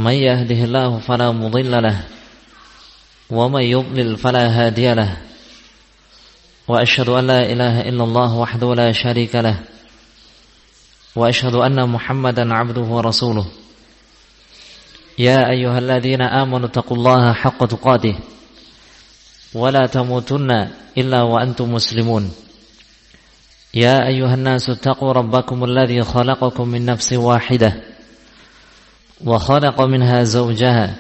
من يهده الله فلا مضل له ومن يضلل فلا هادي له وأشهد أن لا إله إلا الله وحده لا شريك له وأشهد أن محمدا عبده ورسوله يا أيها الذين آمنوا اتقوا الله حق تقاته ولا تموتن إلا وأنتم مسلمون يا أيها الناس اتقوا ربكم الذي خلقكم من نفس واحدة وخلق منها زوجها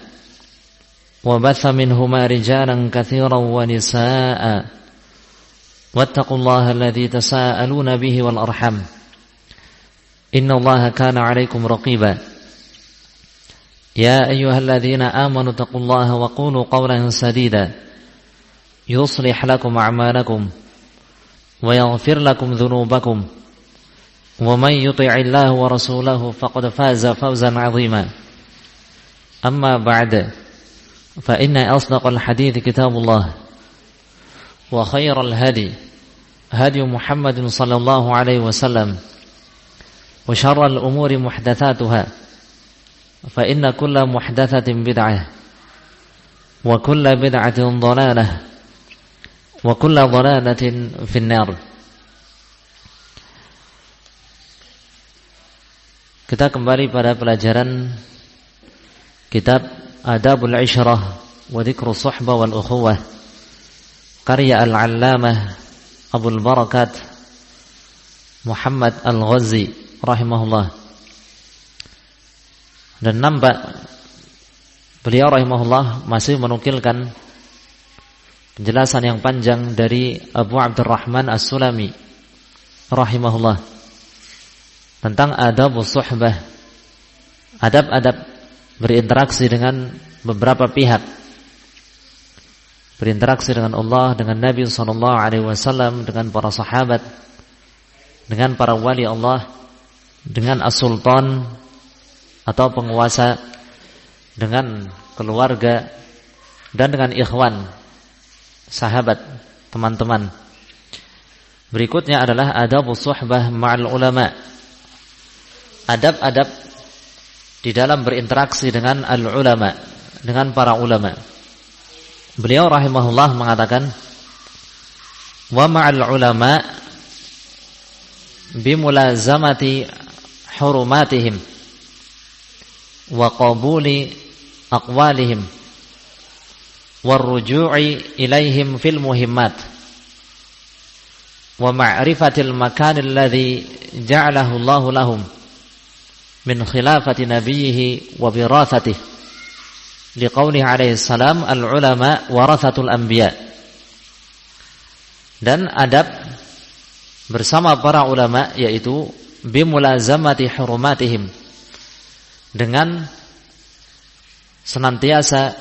وبث منهما رجالا كثيرا ونساء واتقوا الله الذي تساءلون به والأرحام إن الله كان عليكم رقيبا يا أيها الذين آمنوا اتقوا الله وقولوا قولا سديدا يصلح لكم أعمالكم ويغفر لكم ذنوبكم ومن يطع الله ورسوله فقد فاز فوزا عظيما أما بعد فإن أصدق الحديث كتاب الله وخير الهدي هدي محمد صلى الله عليه وسلم وشر الأمور محدثاتها فإن كل محدثة بدعة وكل بدعة ضلالة وكل ضلالة في النار. Kita kembali pada pelajaran kitab Adabul Ishrah wa Dzikru Suhbah wal Ukhuwah karya Al-Allamah Abul Barakat Muhammad Al-Ghazi rahimahullah. Dan nampak beliau rahimahullah masih menukilkan penjelasan yang panjang dari Abu Abdurrahman As-Sulami rahimahullah tentang adabus suhbah, adab-adab berinteraksi dengan beberapa pihak, berinteraksi dengan Allah, dengan Nabi SAW, dengan para sahabat, dengan para wali Allah, dengan as-sultan atau penguasa, dengan keluarga, dan dengan ikhwan, sahabat, teman-teman. Berikutnya adalah adabus suhbah ma'al ulama, adab-adab di dalam berinteraksi dengan al-ulama, dengan para ulama. Beliau rahimahullah mengatakan, wa ma'al ulama bimulazamati hurumatihim wa qabuli aqwalihim warruju'i ilaihim fil muhimmat wa ma'rifatil makan alladhi ja'alahu Allahu lahum min khilafati nabiyhi wa wirathatihi liqaulihi alaihi salam al-ulama warathatul anbiya. Dan adab bersama para ulama yaitu bimulazamati hurumatihim, dengan senantiasa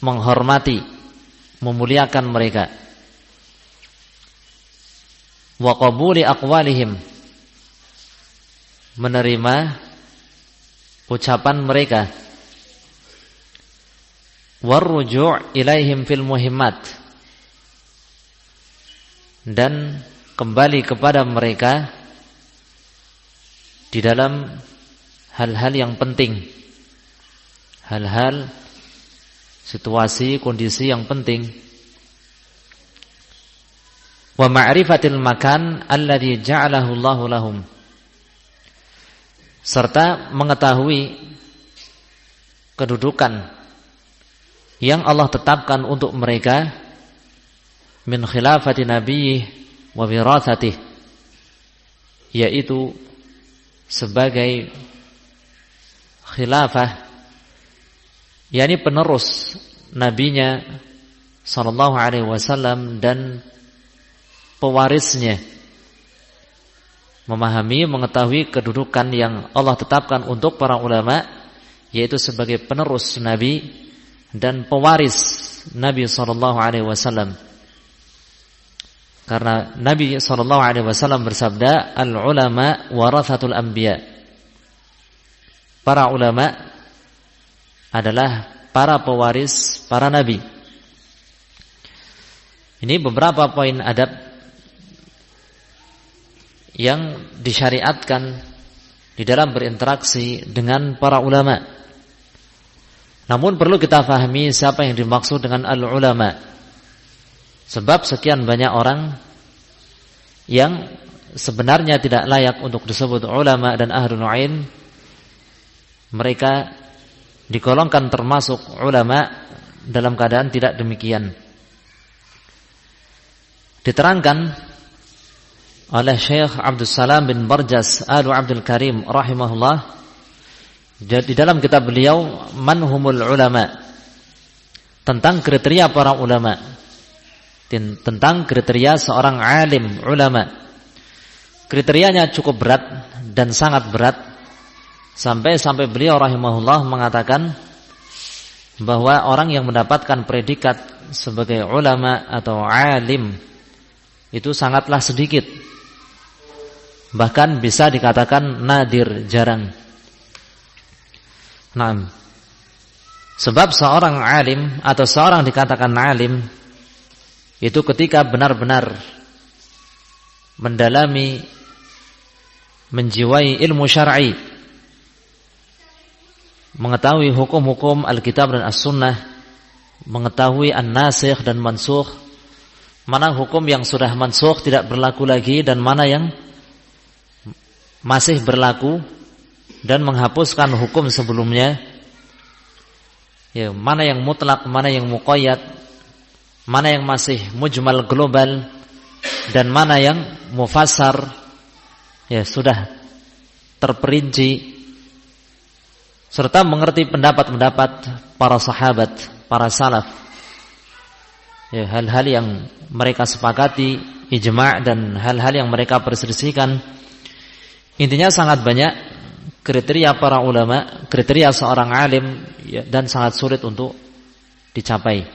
menghormati, memuliakan mereka, wa qabuli aqwalihim, menerima ucapan mereka, warruju' ilaihim fil muhimmat, dan kembali kepada mereka di dalam hal-hal yang penting, hal-hal situasi, kondisi yang penting. Wa ma'rifatil makan alladhi ja'alahu Allahu lahum, serta mengetahui kedudukan yang Allah tetapkan untuk mereka min khilafati nabiyyi wa wirathatihi, yaitu sebagai khilafah, yakni penerus nabinya sallallahu alaihi wasallam dan pewarisnya. Memahami, mengetahui kedudukan yang Allah tetapkan untuk para ulama, yaitu sebagai penerus nabi dan pewaris Nabi sallallahu alaihi wasallam. Karena Nabi sallallahu alaihi wasallam bersabda, al-ulama warathatul anbiya. Para ulama adalah para pewaris para nabi. Ini beberapa poin adab yang disyariatkan di dalam berinteraksi dengan para ulama. Namun perlu kita fahami siapa yang dimaksud dengan al-ulama. Sebab sekian banyak orang yang sebenarnya tidak layak untuk disebut ulama dan ahlul ilm, mereka digolongkan termasuk ulama dalam keadaan tidak demikian. Diterangkan oleh Syekh Abdul Salam bin Barjas Alu Abdul Karim rahimahullah di dalam kitab beliau Manhumul Ulama, tentang kriteria para ulama, tentang kriteria seorang alim ulama. Kriterianya cukup berat dan sangat berat, sampai beliau rahimahullah mengatakan bahwa orang yang mendapatkan predikat sebagai ulama atau alim itu sangatlah sedikit, bahkan bisa dikatakan nadir, jarang. Nah, sebab seorang alim atau seorang dikatakan alim itu ketika benar-benar mendalami, menjiwai ilmu syar'i, mengetahui hukum-hukum Alkitab dan As-Sunnah, mengetahui an-nasikh dan mansukh, mana hukum yang sudah mansukh tidak berlaku lagi dan mana yang masih berlaku dan menghapuskan hukum sebelumnya, ya, mana yang mutlak, mana yang muqayyad, mana yang masih mujmal global dan mana yang mufassar, ya, sudah terperinci, serta mengerti pendapat-pendapat para sahabat, para salaf, ya, hal-hal yang mereka sepakati, ijma' dan hal-hal yang mereka perselisihkan. Intinya sangat banyak kriteria para ulama, kriteria seorang alim, ya, dan sangat sulit untuk dicapai.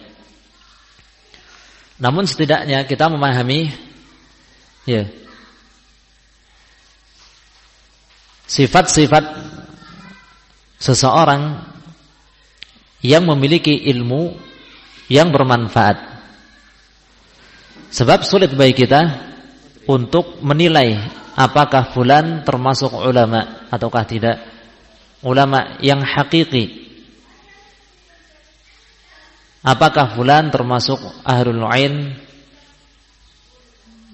Namun setidaknya kita memahami, ya, sifat-sifat seseorang yang memiliki ilmu yang bermanfaat. Sebab sulit bagi kita untuk menilai apakah fulan termasuk ulama ataukah tidak, ulama yang hakiki. Apakah fulan termasuk ahlul ilm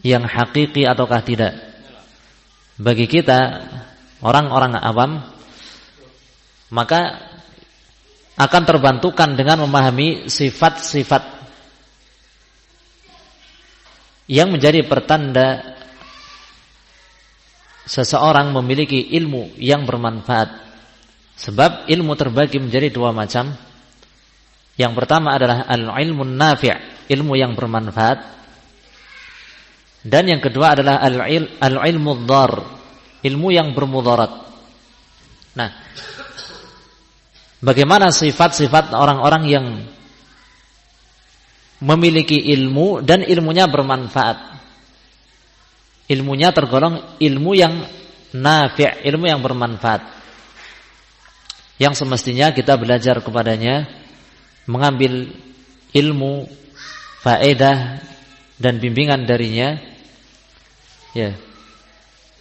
yang hakiki ataukah tidak. Bagi kita orang-orang awam, maka akan terbantukan dengan memahami sifat-sifat yang menjadi pertanda seseorang memiliki ilmu yang bermanfaat. Sebab ilmu terbagi menjadi dua macam. Yang pertama adalah al-ilmun nafi', ilmu yang bermanfaat. Dan yang kedua adalah al-ilmu dhar, ilmu yang bermudarat. Nah, bagaimana sifat-sifat orang-orang yang memiliki ilmu dan ilmunya bermanfaat? Ilmunya tergolong ilmu yang nafi', ilmu yang bermanfaat, yang semestinya kita belajar kepadanya, mengambil ilmu, faedah dan bimbingan darinya, ya,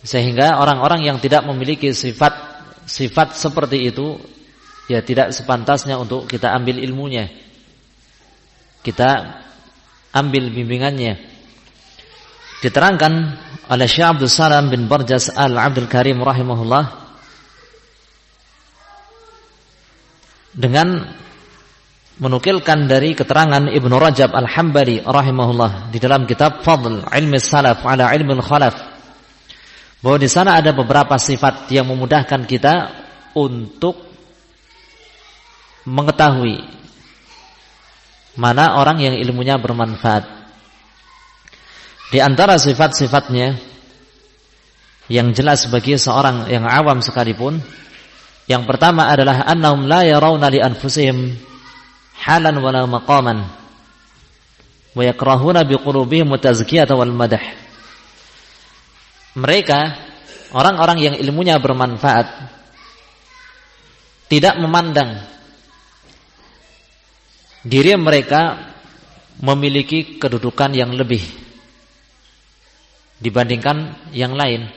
sehingga orang-orang yang tidak memiliki sifat seperti itu, ya, tidak sepantasnya untuk kita ambil ilmunya, kita ambil bimbingannya. Diterangkan oleh Syekh Abdul Salam bin Barjas Al-Abdul Karim rahimahullah dengan menukilkan dari keterangan Ibnu Rajab Al-Hambali rahimahullah di dalam kitab Fadl Ilmi Salaf ala Ilmi Khalaf, bahwa di sana ada beberapa sifat yang memudahkan kita untuk mengetahui mana orang yang ilmunya bermanfaat. Di antara sifat-sifatnya yang jelas bagi seorang yang awam sekalipun, yang pertama adalah annahum la yarawna li anfusihim halan wala maqaman wa yakrahuna biqulubihim tazkiyata wal madah. Mereka, orang-orang yang ilmunya bermanfaat, tidak memandang diri mereka memiliki kedudukan yang lebih dibandingkan yang lain.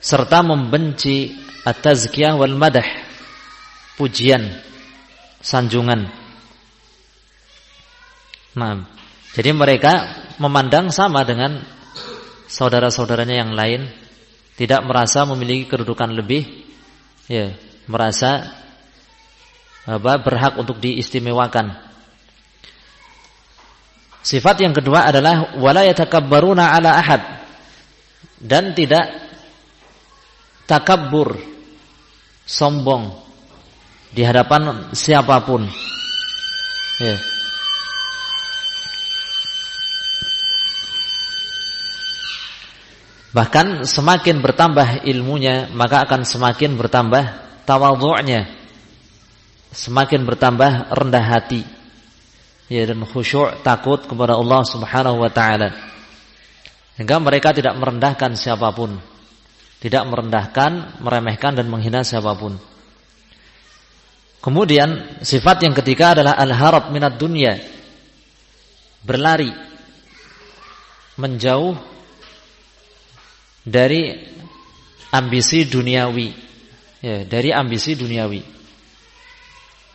serta membenci at-tazkiyah wal madah, pujian, sanjungan. Nah, jadi mereka memandang sama dengan saudara-saudaranya yang lain, tidak merasa memiliki kedudukan lebih, ya, merasa berhak untuk diistimewakan. Sifat yang kedua adalah wala yatakabbaruna ala ahad, dan tidak takabbur, sombong di hadapan siapapun. Ya. Bahkan semakin bertambah ilmunya, maka akan semakin bertambah tawadhu'nya, semakin bertambah rendah hati, ya, dan khusyuk, takut kepada Allah Subhanahu wa taala. Sehingga mereka tidak merendahkan siapapun, tidak merendahkan, meremehkan dan menghina siapapun. Kemudian sifat yang ketiga adalah al-harab minad dunya, berlari, menjauh dari ambisi duniawi, ya, dari ambisi duniawi,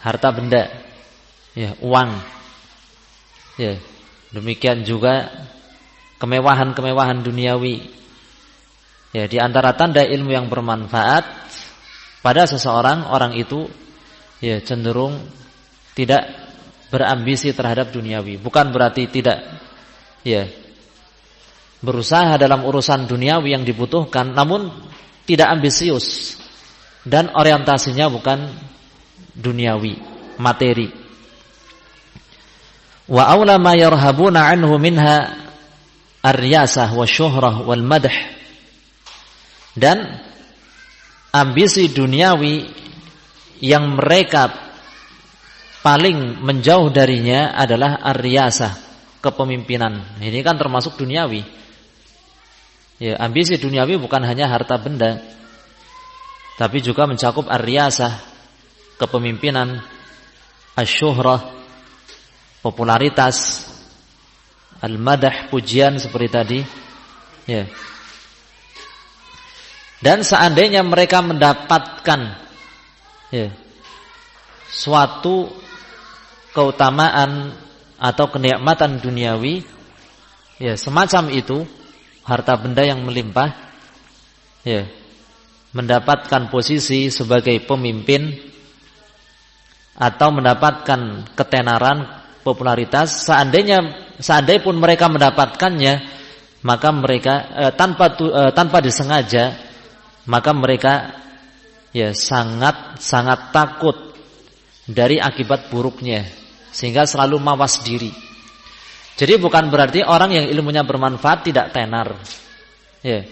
harta benda, ya, uang, ya, demikian juga kemewahan-kemewahan duniawi. Ya, di antara tanda ilmu yang bermanfaat pada seseorang, orang itu, ya, cenderung tidak berambisi terhadap duniawi. Bukan berarti tidak, ya, berusaha dalam urusan duniawi yang dibutuhkan, namun tidak ambisius dan orientasinya bukan duniawi, materi. Wa aula ma yarhabuna anhu minha ar-riyasah wa syuhrah wal madh. Dan ambisi duniawi yang mereka paling menjauh darinya adalah ar-riyasah, kepemimpinan. Ini kan termasuk duniawi. Ya, ambisi duniawi bukan hanya harta benda, tapi juga mencakup ar-riyasah, kepemimpinan, asy-syuhrah, popularitas, al-madah, pujian seperti tadi. Ya. Dan seandainya mereka mendapatkan, ya, suatu keutamaan atau kenikmatan duniawi, ya, semacam itu, harta benda yang melimpah, ya, mendapatkan posisi sebagai pemimpin atau mendapatkan ketenaran, popularitas, seandainya pun mereka mendapatkannya, maka mereka tanpa disengaja, maka mereka, ya, sangat takut dari akibat buruknya, sehingga selalu mawas diri. Jadi bukan berarti orang yang ilmunya bermanfaat tidak tenar. Ya.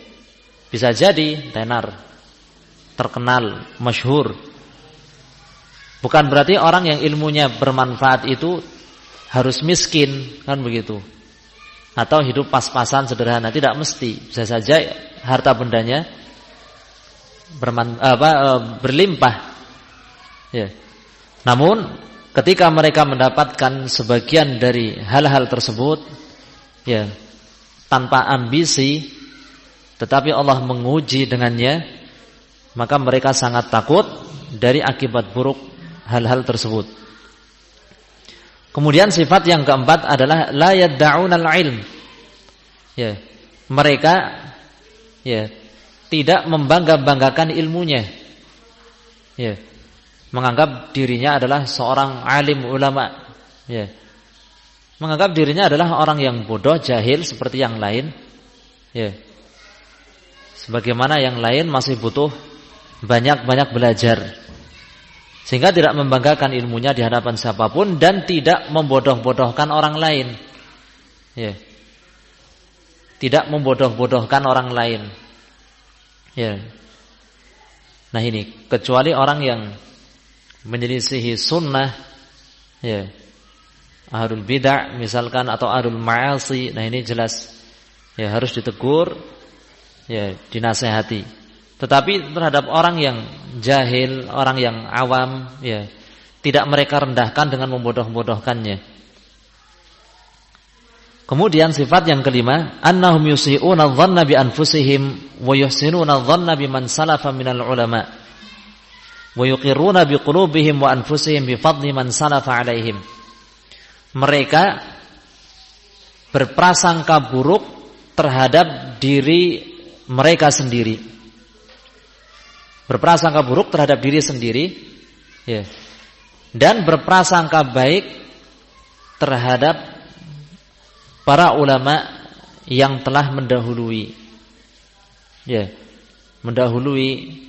Bisa jadi tenar, terkenal, masyhur. Bukan berarti orang yang ilmunya bermanfaat itu harus miskin, kan begitu. Atau hidup pas-pasan sederhana, tidak mesti. Bisa saja harta bendanya berlimpah. Ya. Namun ketika mereka mendapatkan sebagian dari hal-hal tersebut, ya, tanpa ambisi, tetapi Allah menguji dengannya, maka mereka sangat takut dari akibat buruk hal-hal tersebut. Kemudian sifat yang keempat adalah la yadda'unal ilm. Ya, mereka, ya, tidak membangga-banggakan ilmunya. Ya. Menganggap dirinya adalah seorang alim ulama, ya. Menganggap dirinya adalah orang yang bodoh, jahil seperti yang lain, ya. Sebagaimana yang lain masih butuh banyak-banyak belajar, sehingga tidak membanggakan ilmunya di hadapan siapapun dan tidak membodoh-bodohkan orang lain, ya. Tidak membodoh-bodohkan orang lain, ya. Nah ini, kecuali orang yang menyelisihi sunnah, ya, ahlul bid'ah misalkan, atau ahlul ma'asi. Nah ini jelas, ya, harus ditegur, ya, dinasehati. Tetapi terhadap orang yang jahil, orang yang awam, ya, tidak mereka rendahkan dengan membodoh-bodohkannya. Kemudian sifat yang kelima, annahum yusi'una adh-dhanna bi anfusihim wa yuhsinuna adh-dhanna biman salafa minal ulama wa yuqirruna bi qulubihim wa anfusihim bi fadli man salafa alaihim. Mereka berprasangka buruk terhadap diri mereka sendiri. Berprasangka buruk terhadap diri sendiri, ya. Dan berprasangka baik terhadap para ulama yang telah mendahului, ya, mendahului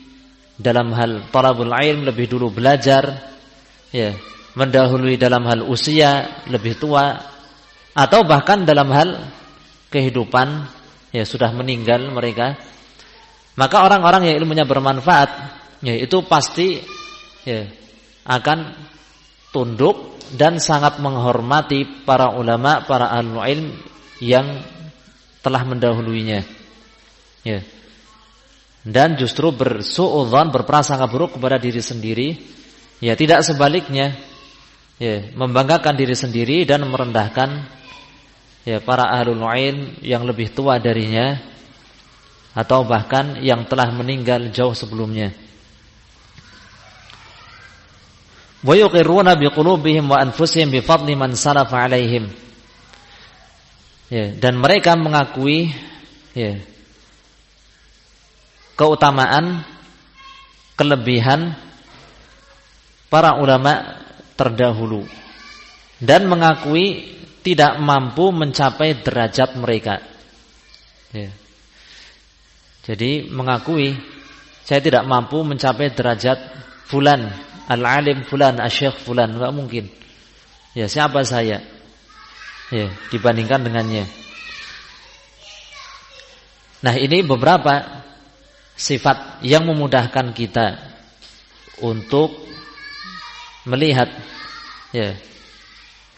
dalam hal talabul ilm, lebih dulu belajar, ya, mendahului dalam hal usia, lebih tua, atau bahkan dalam hal kehidupan, ya, sudah meninggal mereka. Maka orang-orang yang ilmunya bermanfaat, ya, itu pasti, ya, akan tunduk dan sangat menghormati para ulama, para ahlul ilm yang telah mendahuluinya, ya. Dan justru bersuudzon, berprasangka buruk kepada diri sendiri, ya, tidak sebaliknya, ya, membanggakan diri sendiri dan merendahkan, ya, para ahlul ilm yang lebih tua darinya atau bahkan yang telah meninggal jauh sebelumnya. Wa yuqirruna biqulubihim wa anfusihim bi fadli man salafa alaihim. Ya, dan mereka mengakui, ya, keutamaan, kelebihan para ulama terdahulu dan mengakui tidak mampu mencapai derajat mereka. Ya. Jadi mengakui saya tidak mampu mencapai derajat fulan, al-alim fulan, asy-syekh fulan, enggak mungkin. Ya, siapa saya? Ya, dibandingkan dengannya. Nah, ini beberapa sifat yang memudahkan kita untuk melihat, ya,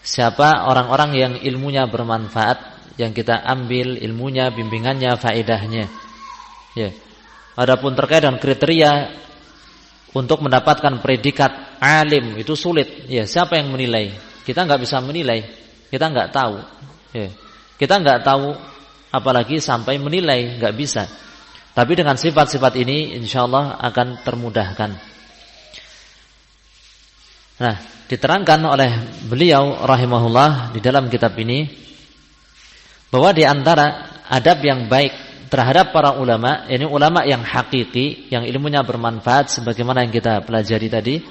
siapa orang-orang yang ilmunya bermanfaat, yang kita ambil ilmunya, bimbingannya, faedahnya. Ya. Adapun terkait dengan kriteria untuk mendapatkan predikat alim itu sulit. Ya, siapa yang menilai? Kita nggak bisa menilai. Kita nggak tahu. Ya. Kita nggak tahu, apalagi sampai menilai, nggak bisa. Tapi dengan sifat-sifat ini, insyaallah akan termudahkan. Nah, diterangkan oleh beliau rahimahullah di dalam kitab ini bahwa di antara adab yang baik terhadap para ulama, ini ulama yang hakiki, yang ilmunya bermanfaat sebagaimana yang kita pelajari tadi,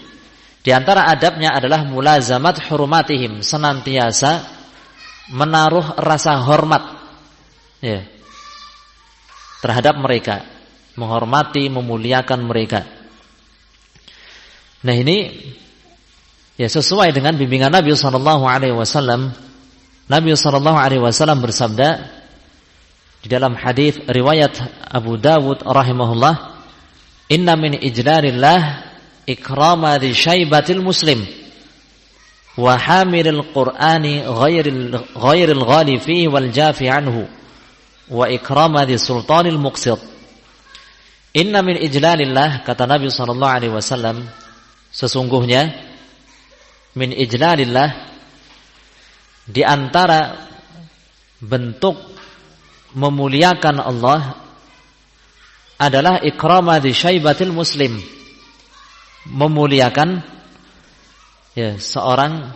di antara adabnya adalah mulazamat hurumatihim, senantiasa menaruh rasa hormat, ya, terhadap mereka, menghormati, memuliakan mereka. Nah, ini, ya, sesuai dengan bimbingan Nabi sallallahu alaihi wasallam. Nabi sallallahu alaihi wasallam bersabda di dalam hadis riwayat Abu Dawud rahimahullah, "Inna min ijlalillah ikrama di syaibatil muslim wa hamilil qur'ani ghairil ghali fihi wal jafi anhu wa ikrama di sultanil muqsid." Inna min ijlalillah, kata Nabi sallallahu alaihi wasallam, sesungguhnya min ijlalillah, di antara bentuk memuliakan Allah adalah ikrama di syaibatil muslim, memuliakan, ya, seorang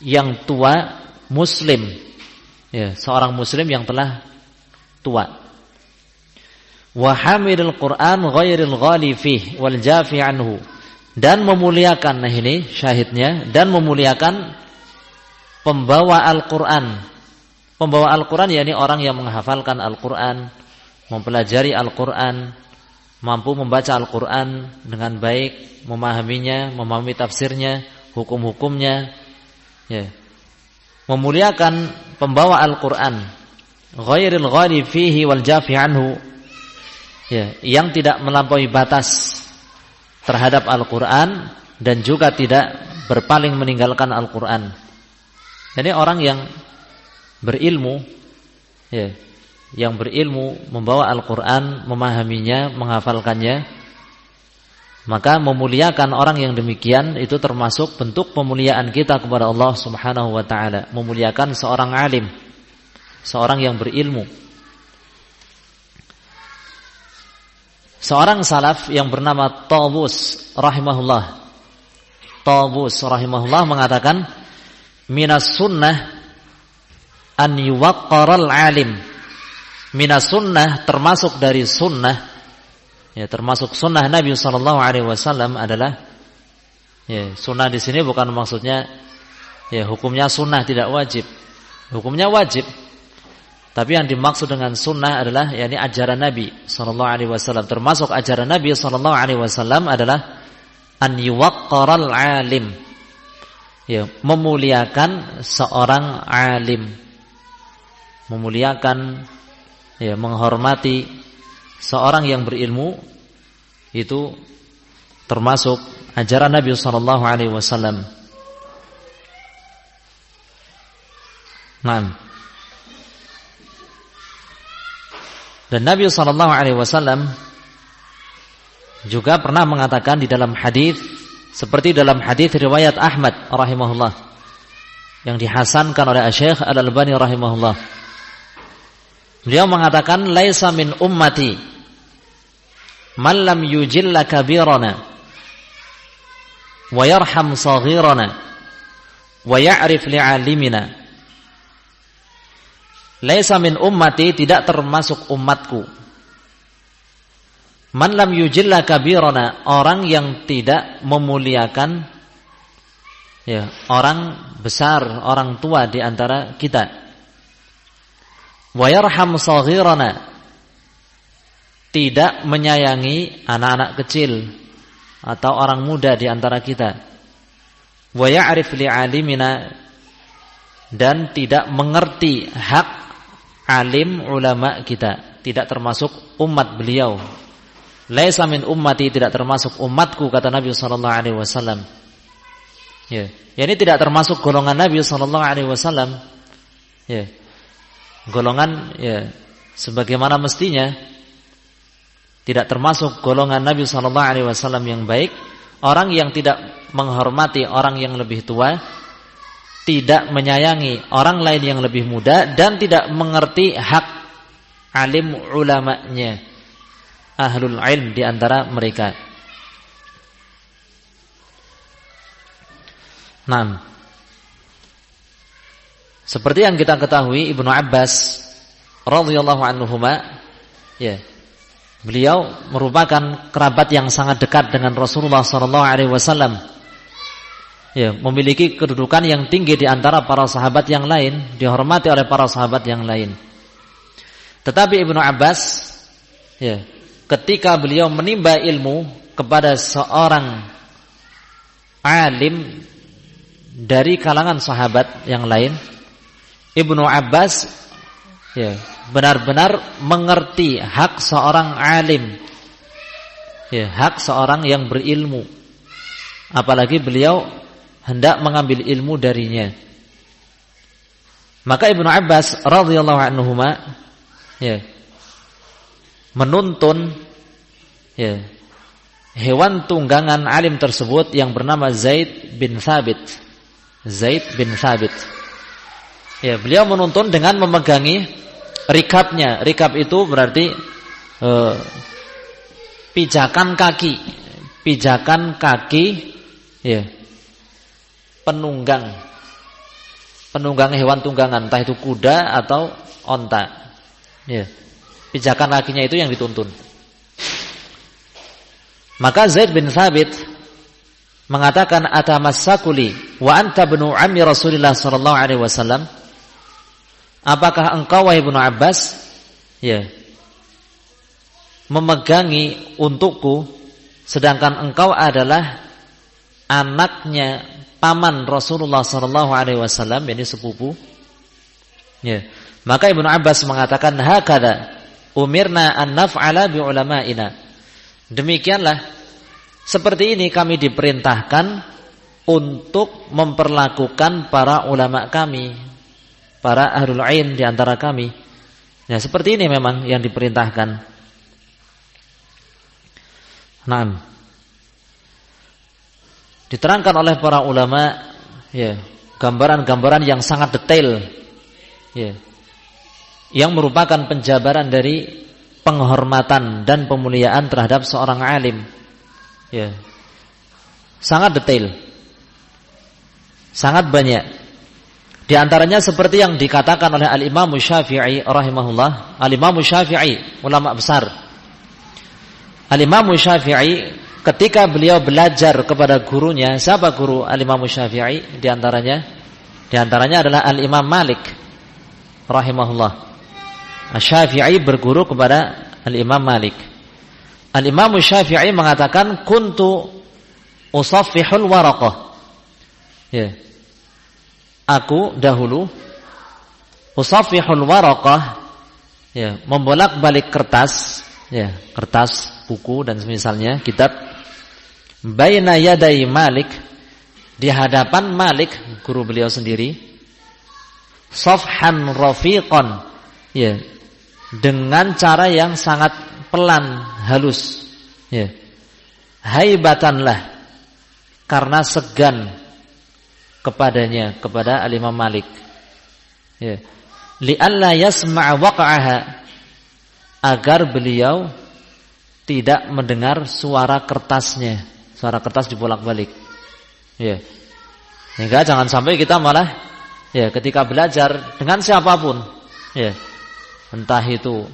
yang tua muslim, ya, seorang muslim yang telah tua. Wa hamilul Qur'an ghairil ghali fih wal jafi anhu, dan memuliakan, nah ini syahidnya, dan memuliakan pembawa Al-Qur'an. Pembawa Al-Quran, yakni orang yang menghafalkan Al-Quran, mempelajari Al-Quran, mampu membaca Al-Quran dengan baik, memahaminya, memahami tafsirnya, hukum-hukumnya, ya. Memuliakan pembawa Al-Quran, ghairil ghali fihi wal jafi anhu, ya, yang tidak melampaui batas terhadap Al-Quran dan juga tidak berpaling meninggalkan Al-Quran. Jadi orang yang berilmu, ya, yang berilmu, membawa Al-Quran, memahaminya, menghafalkannya, maka memuliakan orang yang demikian itu termasuk bentuk pemuliaan kita kepada Allah Subhanahu wa ta'ala. Memuliakan seorang alim, seorang yang berilmu. Seorang salaf yang bernama Tawus rahimahullah mengatakan, minas sunnah an yuwaqqaral alim. Minas sunnah, termasuk dari sunnah, ya, termasuk sunnah Nabi SAW adalah, ya, sunnah di sini bukan maksudnya, ya, hukumnya sunnah tidak wajib. Hukumnya wajib. Tapi yang dimaksud dengan sunnah adalah yakni ajaran Nabi SAW. Termasuk ajaran Nabi SAW adalah an yuwaqqaral alim, ya, memuliakan seorang alim, memuliakan, ya, menghormati seorang yang berilmu. Itu termasuk ajaran Nabi SAW. Nah, dan Nabi SAW juga pernah mengatakan di dalam hadis, seperti dalam hadis riwayat Ahmad rahimahullah yang dihasankan oleh Syekh Al-Albani rahimahullah. Beliau mengatakan, laisa min ummati man lam yujilla kabirana wa yarham saghirana wa ya'rif li'alimina. Laisa min ummati, tidak termasuk umatku, man lam yujilla kabirana, orang yang tidak memuliakan, ya, orang besar, orang tua di antara kita. Wa yarham saghirana, tidak menyayangi anak-anak kecil atau orang muda di antara kita. Wa ya'rif li'alimina, dan tidak mengerti hak alim ulama kita, tidak termasuk umat beliau. Laisa min ummati, tidak termasuk umatku, kata Nabi SAW. Ya, ini tidak termasuk golongan Nabi SAW. Ya, golongan, ya, sebagaimana mestinya, tidak termasuk golongan Nabi SAW yang baik. Orang yang tidak menghormati orang yang lebih tua, tidak menyayangi orang lain yang lebih muda, dan tidak mengerti hak alim ulamanya, ahlul ilm di antara mereka. Nah, seperti yang kita ketahui, Ibnu Abbas radhiyallahu anhuma, ya, beliau merupakan kerabat yang sangat dekat dengan Rasulullah SAW. Ya, memiliki kedudukan yang tinggi di antara para sahabat yang lain, dihormati oleh para sahabat yang lain. Tetapi Ibnu Abbas, ya, ketika beliau menimba ilmu kepada seorang alim dari kalangan sahabat yang lain, Ibnu Abbas, ya, benar-benar mengerti hak seorang alim, ya, hak seorang yang berilmu. Apalagi beliau hendak mengambil ilmu darinya. Maka Ibnu Abbas radhiyallahu anhuma, ya, menuntun, ya, hewan tunggangan alim tersebut yang bernama Zaid bin Thabit. Ya, beliau menuntun dengan memegangi rikabnya. Rikab itu berarti pijakan kaki, ya, penunggang hewan tunggangan, entah itu kuda atau onta. Ya, pijakan kakinya itu yang dituntun. Maka Zaid bin Thabit mengatakan, atamassakuli wa anta ibnu ammi Rasulillah sallallahu alaihi wasallam. Apakah engkau, wahai Ibnu Abbas, ya, memegangi untukku sedangkan engkau adalah anaknya paman Rasulullah sallallahu alaihi wasallam, yakni sepupu? Ya. Maka Ibnu Abbas mengatakan, hakada umirna an naf'ala bi ulama'ina. Demikianlah, seperti ini kami diperintahkan untuk memperlakukan para ulama kami, para ahlul ilm di antara kami. Ya, seperti ini memang yang diperintahkan. Naam. Diterangkan oleh para ulama, ya, gambaran-gambaran yang sangat detail, ya, yang merupakan penjabaran dari penghormatan dan pemuliaan terhadap seorang alim. Ya. Sangat detail. Sangat banyak. Di antaranya seperti yang dikatakan oleh Al-Imam Syafi'i rahimahullah. Al-Imam Syafi'i, ulama besar. Al-Imam Syafi'i ketika beliau belajar kepada gurunya, siapa guru Al-Imam Syafi'i? Di antaranya adalah Al-Imam Malik rahimahullah. Syafi'i berguru kepada Al-Imam Malik. Al-Imam Syafi'i mengatakan kuntu usaffihul waraqah. Ya. Aku dahulu usaffihul waraqah, ya, membolak-balik kertas, ya, kertas, buku dan semisalnya, kitab, baina yaday Malik, di hadapan Malik, guru beliau sendiri, safhan rafiqan, ya, dengan cara yang sangat pelan, halus, ya, haibatanlah, karena segan kepadanya, kepada Al-Imam Malik, ya, li'alla yasma' waqa'aha, agar beliau tidak mendengar suara kertasnya, suara kertas dibolak-balik, ya, sehingga jangan sampai kita malah, ya, ketika belajar dengan siapapun, ya, entah itu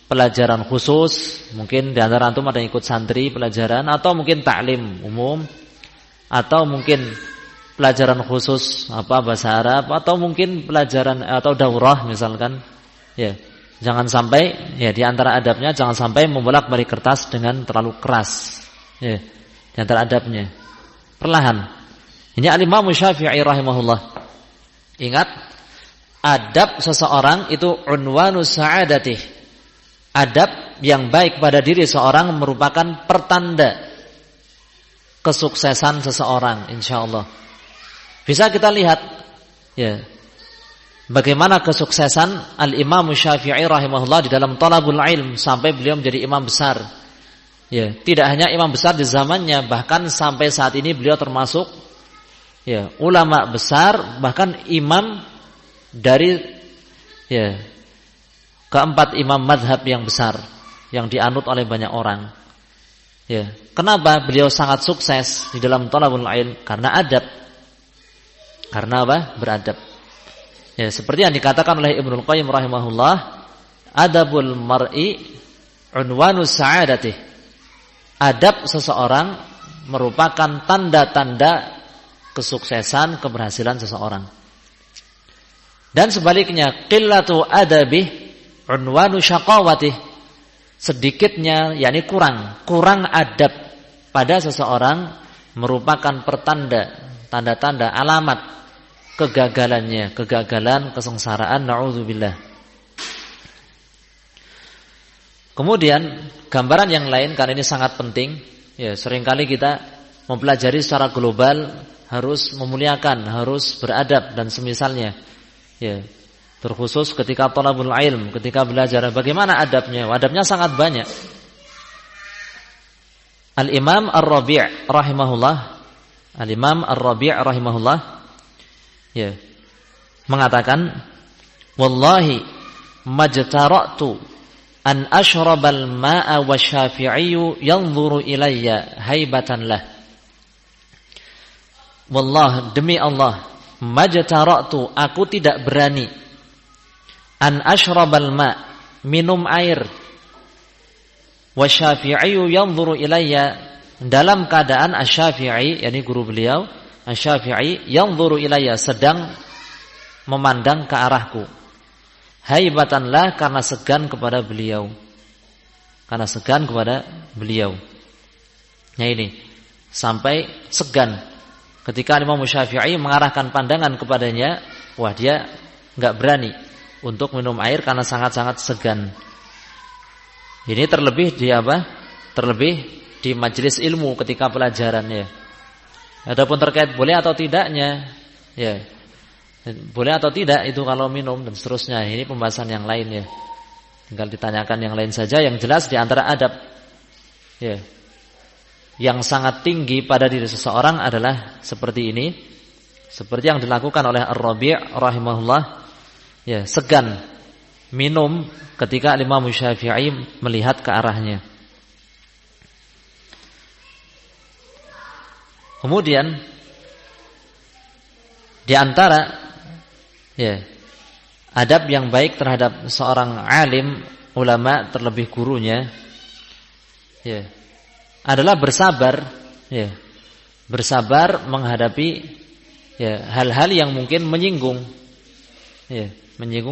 pelajaran khusus, mungkin di antara antum ada yang ikut santri pelajaran, atau mungkin taklim umum, atau mungkin pelajaran khusus bahasa Arab, atau mungkin pelajaran atau daurah misalkan, ya, jangan sampai, ya, di antara adabnya jangan sampai membolak-balik kertas dengan terlalu keras, ya, di antara adabnya perlahan. Ini Al-Imam Syafi'i rahimahullah. Ingat, adab seseorang itu unwanus sa'adatih. Adab yang baik pada diri seorang merupakan pertanda kesuksesan seseorang, insyaallah. Bisa kita lihat, ya, bagaimana kesuksesan Al-Imam Syafi'i rahimahullah di dalam talabul ilm sampai beliau menjadi imam besar. Ya, tidak hanya imam besar di zamannya, bahkan sampai saat ini beliau termasuk, ya, ulama besar, bahkan imam dari, ya, keempat imam madhab yang besar yang dianut oleh banyak orang. Ya, kenapa beliau sangat sukses di dalam talabul ilm? Karena adab. Karena apa? Beradab. Ya, seperti yang dikatakan oleh Ibnul Qayyim rahimahullah, adabul mar'i unwanus sa'adatih. Adab seseorang merupakan tanda-tanda kesuksesan, keberhasilan seseorang. Dan sebaliknya, qillatu adabih unwanu syaqawatih. Sedikitnya, yakni kurang adab pada seseorang merupakan pertanda, tanda-tanda, alamat kegagalannya, kegagalan, kesengsaraan, na'udzubillah. Kemudian gambaran yang lain, karena ini sangat penting, ya, seringkali kita mempelajari secara global, harus memuliakan, harus beradab dan semisalnya, ya, terkhusus ketika thalabul ilm, ketika belajar, bagaimana adabnya? Adabnya sangat banyak. Al-Imam Ar-Rabi' rahimahullah, Al-Imam Ar-Rabi' rahimahullah, ya, mengatakan, wallahi majtara'tu an ashrabal ma'a wasyafi'iyyu yanzuru ilayya haibatan lah. Wallah, demi Allah, majtara'tu, aku tidak berani, an ashrabal ma', minum air, wasyafi'iyyu yanzuru ilayya, dalam keadaan Asy-Syafi'i, yakni guru beliau, Asy-Syafi'i yanzuru ilayya, sedang memandang ke arahku, haibatanlah, karena segan kepada beliau, karena segan kepada beliau. Nah ini, sampai segan ketika Imam Syafi'i mengarahkan pandangan kepadanya, wah, dia enggak berani untuk minum air karena sangat-sangat segan. Ini terlebih di apa? Terlebih di majelis ilmu ketika pelajarannya. Adapun terkait boleh atau tidaknya, ya, boleh atau tidak itu kalau minum dan seterusnya, ini pembahasan yang lain, ya. Tinggal ditanyakan yang lain saja. Yang jelas di antara adab, ya, yang sangat tinggi pada diri seseorang adalah seperti ini, seperti yang dilakukan oleh Ar-Rabi' rahimahullah, ya, segan minum ketika Imam Syafi'i melihat ke arahnya. Kemudian di antara adab yang baik terhadap seorang alim, ulama, terlebih gurunya adalah bersabar bersabar menghadapi hal-hal yang mungkin menyinggung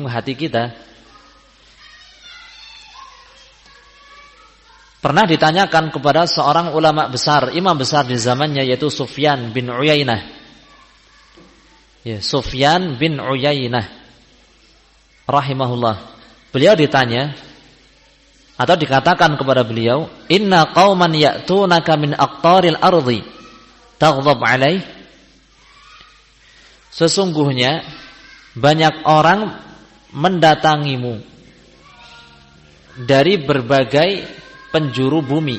hati kita. Pernah ditanyakan kepada seorang ulama besar, imam besar di zamannya, yaitu Sufyan bin Uyainah. Sufyan bin Uyainah rahimahullah. Beliau ditanya atau dikatakan kepada beliau, "Inna qauman ya'tunaka min aqtaril ardi taghdab 'alaih." Sesungguhnya banyak orang mendatangimu dari berbagai penjuru bumi.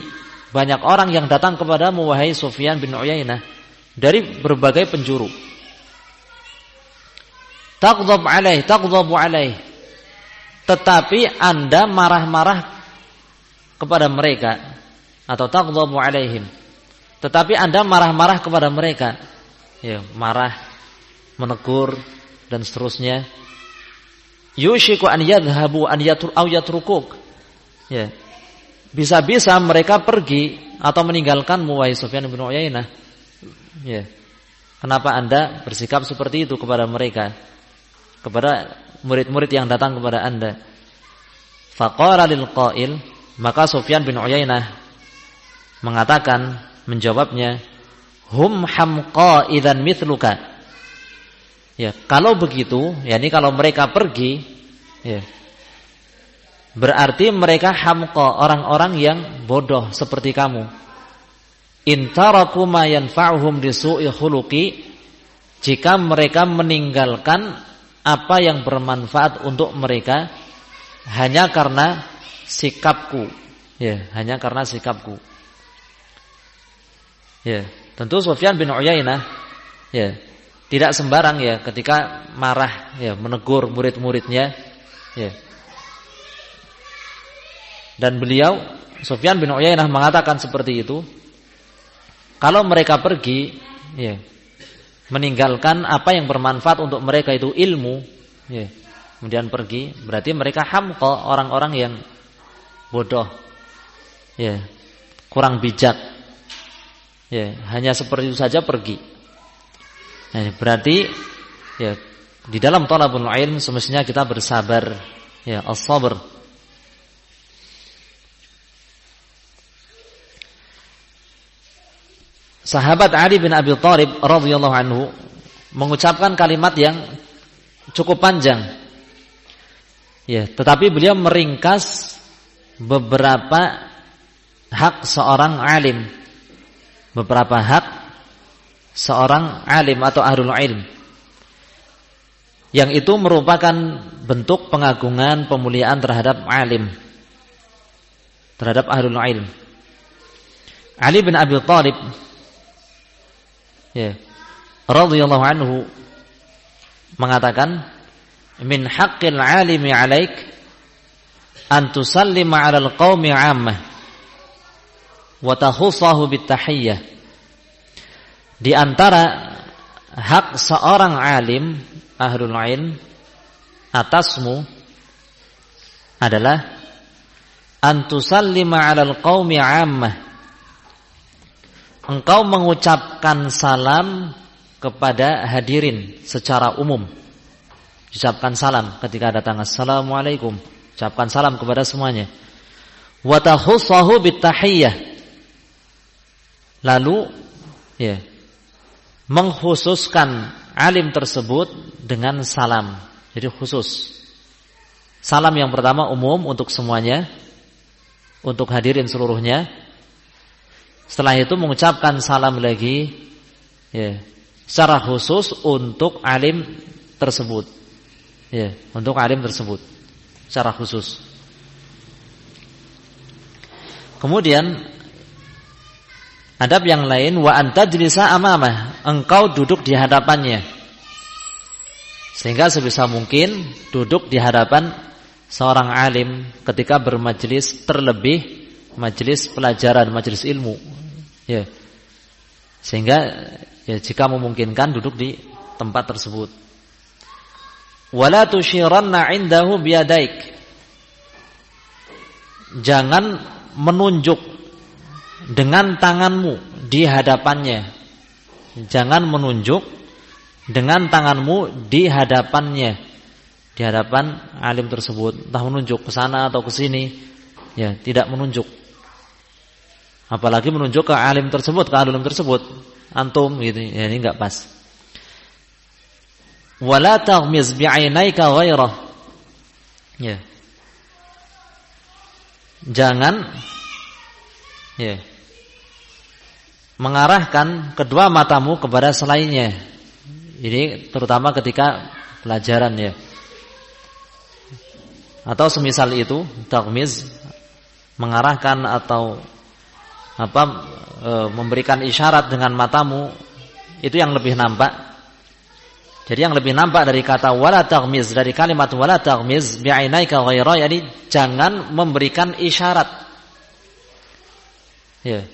Banyak orang yang datang kepadamu, wahai Sufyan bin Uyainah, dari berbagai penjuru. Taghdab 'alaih, taghdabu 'alaih. Tetapi Anda marah-marah kepada mereka, atau taghdabu 'alaihim. Tetapi Anda marah-marah kepada mereka. Marah, menegur dan seterusnya. Yushiku an yadhhabu an yatrukuk. Bisa-bisa mereka pergi atau meninggalkanmu, wahai Sufyan bin Uyainah. Kenapa Anda bersikap seperti itu kepada mereka, kepada murid-murid yang datang kepada Anda? Faqala lil qail, maka Sufyan bin Uyainah mengatakan, menjawabnya, hum hamqa idzan mithluka. Kalau begitu, yakni kalau mereka pergi, berarti mereka hamqa, orang-orang yang bodoh seperti kamu. In taraku ma yanfa'uhum li su'i khuluqi, jika mereka meninggalkan apa yang bermanfaat untuk mereka hanya karena sikapku, hanya karena sikapku. Tentu Sufyan bin Uyainah tidak sembarang ketika marah menegur murid-muridnya. Dan beliau, Sufyan bin Uyainah, mengatakan seperti itu. Kalau mereka pergi, meninggalkan apa yang bermanfaat untuk mereka, itu ilmu, kemudian pergi, berarti mereka hamqa, orang-orang yang bodoh, kurang bijak, hanya seperti itu saja pergi. Berarti di dalam thalabul ilm semestinya kita bersabar, as-sabr. Sahabat Ali bin Abi Thalib radhiyallahu anhu mengucapkan kalimat yang cukup panjang. Tetapi beliau meringkas beberapa hak seorang alim. Beberapa hak seorang alim atau ahlul ilm. Yang itu merupakan bentuk pengagungan, pemuliaan terhadap alim, terhadap ahlul ilm. Ali bin Abi Thalib radhiyallahu anhu mengatakan, min haqqil alimi 'alaik an tusallima 'alal qaumi 'ammah wa tahussahu bitahiyyah. Di antara hak seorang alim, ahlul ilm, atasmu adalah an tusallima 'alal qaumi 'ammah, engkau mengucapkan salam kepada hadirin secara umum. Ucapkan salam ketika datang, assalamualaikum, ucapkan salam kepada semuanya. Wa tahussahu bitahiyyah, lalu mengkhususkan alim tersebut dengan salam. Jadi khusus. Salam yang pertama umum untuk semuanya, untuk hadirin seluruhnya. Setelah itu mengucapkan salam lagi secara khusus untuk alim tersebut. Untuk alim tersebut secara khusus. Kemudian adab yang lain, wa anta jlisa amamah, engkau duduk di hadapannya. Sehingga sebisa mungkin duduk di hadapan seorang alim ketika bermajelis, terlebih majelis pelajaran, majelis ilmu. Ya. Sehingga ya jika memungkinkan duduk di tempat tersebut. Wala tushiranna 'indahu biyadaik. Jangan menunjuk dengan tanganmu di hadapannya. Jangan menunjuk dengan tanganmu di hadapannya. Di hadapan alim tersebut, entah menunjuk ke sana atau ke sini, ya, tidak menunjuk. Apalagi menunjuk ke alim tersebut, ke alim tersebut, antum gitu, ya, ini enggak pas. Wala taghmiz bi'ainaika ghairah. Ya. Jangan ya mengarahkan kedua matamu kepada selainnya. Ini terutama ketika pelajaran ya. Atau semisal itu, taghmiz, mengarahkan atau memberikan isyarat dengan matamu, itu yang lebih nampak. Jadi yang lebih nampak dari kata wala taghmiz, dari kalimat wala taghmiz bi'ainaika ghaira, yani jangan memberikan isyarat. Ya.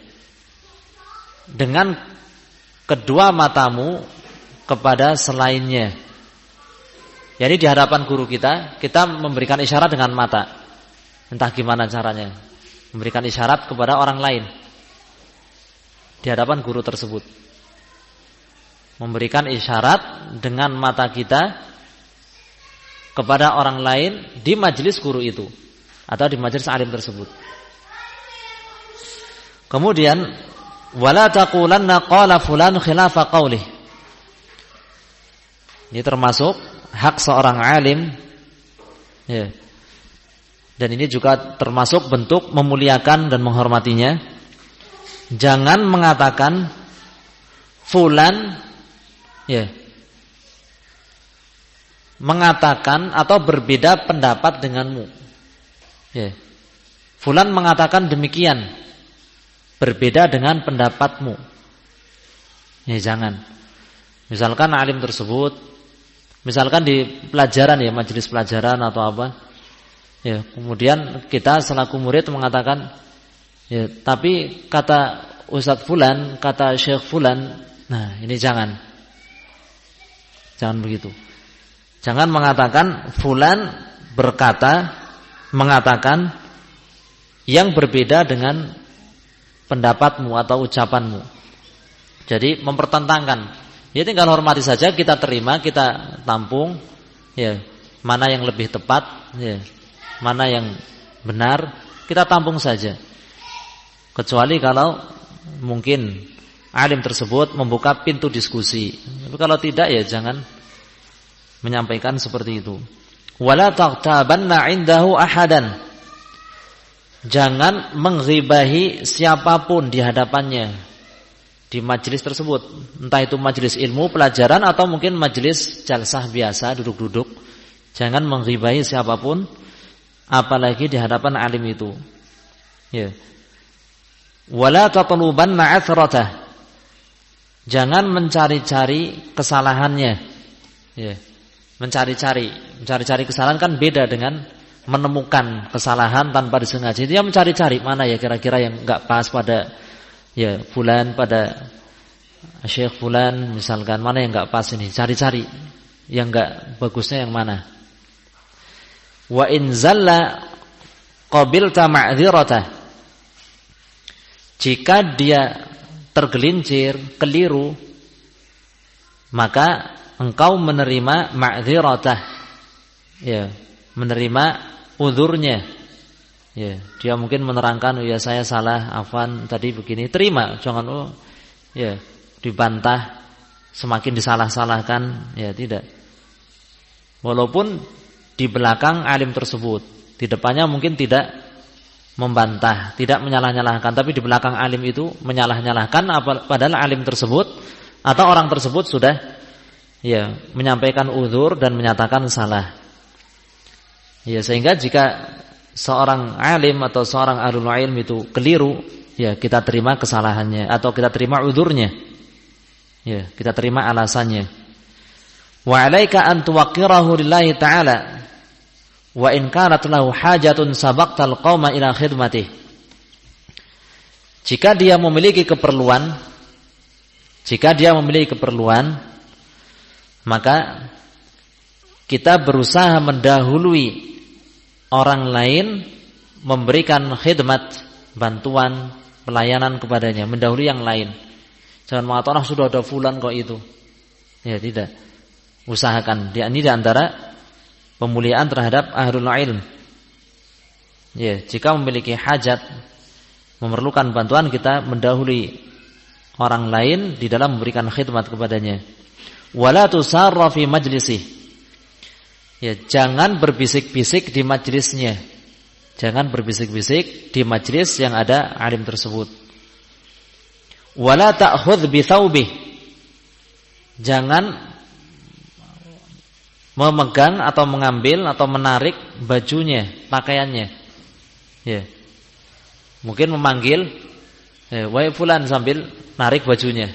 Dengan kedua matamu kepada selainnya. Jadi di hadapan guru kita memberikan isyarat dengan mata. Entah gimana caranya. Memberikan isyarat kepada orang lain di hadapan guru tersebut. Memberikan isyarat dengan mata kita kepada orang lain di majelis guru itu atau di majelis alim tersebut. Kemudian wala taqulanna qala fulan khilafa qaulih. Ini termasuk hak seorang alim ya. Dan ini juga termasuk bentuk memuliakan dan menghormatinya. Jangan mengatakan fulan ya, mengatakan atau berbeda pendapat denganmu ya. Fulan mengatakan demikian, berbeda dengan pendapatmu ya, jangan. Misalkan alim tersebut, misalkan di pelajaran ya, majelis pelajaran atau apa ya, kemudian kita selaku murid mengatakan ya, tapi kata Ustadz Fulan, kata Syekh Fulan, nah ini jangan begitu. Jangan mengatakan Fulan berkata, mengatakan yang berbeda dengan pendapatmu atau ucapanmu. Jadi mempertentangkan. Ya tinggal hormati saja, kita terima, kita tampung ya, mana yang lebih tepat ya, mana yang benar, kita tampung saja. Kecuali kalau mungkin alim tersebut membuka pintu diskusi. Tapi kalau tidak ya jangan menyampaikan seperti itu. Wala taghtabanna 'indahu ahadan. Jangan mengghibahi siapapun di hadapannya di majelis tersebut. Entah itu majelis ilmu, pelajaran atau mungkin majelis jalsah biasa, duduk-duduk. Jangan mengghibahi siapapun apalagi di hadapan alim itu. Ya. Wala tatlubanna 'athratah. Jangan mencari-cari kesalahannya. Ya. Mencari-cari kesalahan kan beda dengan menemukan kesalahan tanpa disengaja. Dia mencari-cari mana ya kira-kira yang enggak pas pada ya fulan, pada Syekh fulan misalkan, mana yang enggak pas ini, cari-cari yang enggak bagusnya yang mana. Wa in zalla qabilta ma'dhiratah. Jika dia tergelincir, keliru, maka engkau menerima ma'dhiratah. Ya, menerima uzurnya. Ya, dia mungkin menerangkan, ya saya salah, afwan tadi begini, terima, jangan ya dibantah, semakin disalah-salahkan, ya tidak. Walaupun di belakang alim tersebut, di depannya mungkin tidak membantah, tidak menyalah-nyalahkan, tapi di belakang alim itu menyalah-nyalahkan, padahal alim tersebut atau orang tersebut sudah ya menyampaikan uzur dan menyatakan salah. Ya, sehingga jika seorang alim atau seorang ahlul ilm itu keliru, ya kita terima kesalahannya atau kita terima uzurnya. Ya, kita terima alasannya. Wa 'alaika an tuwaqqirahu lillahi ta'ala wa in kanat lahu hajatun sabaqtal qauma ila khidmatih. Jika dia memiliki keperluan, maka kita berusaha mendahului orang lain memberikan khidmat, bantuan, pelayanan kepadanya, mendahului yang lain. Jangan mengatakan sudah ada fulan kok itu. Ya, tidak. Usahakan. Ini di antara pemuliaan terhadap ahlul ilm. Ya, jika memiliki hajat, memerlukan bantuan, kita mendahului orang lain di dalam memberikan khidmat kepadanya. Wala tusarra fi majlisih. Ya, jangan berbisik-bisik di majlisnya. Jangan berbisik-bisik di majlis yang ada alim tersebut. Wala ta'khudh bi thawbih. Jangan memegang atau mengambil atau menarik bajunya, pakaiannya. Ya. Mungkin memanggil, wahai fulan, sambil narik bajunya.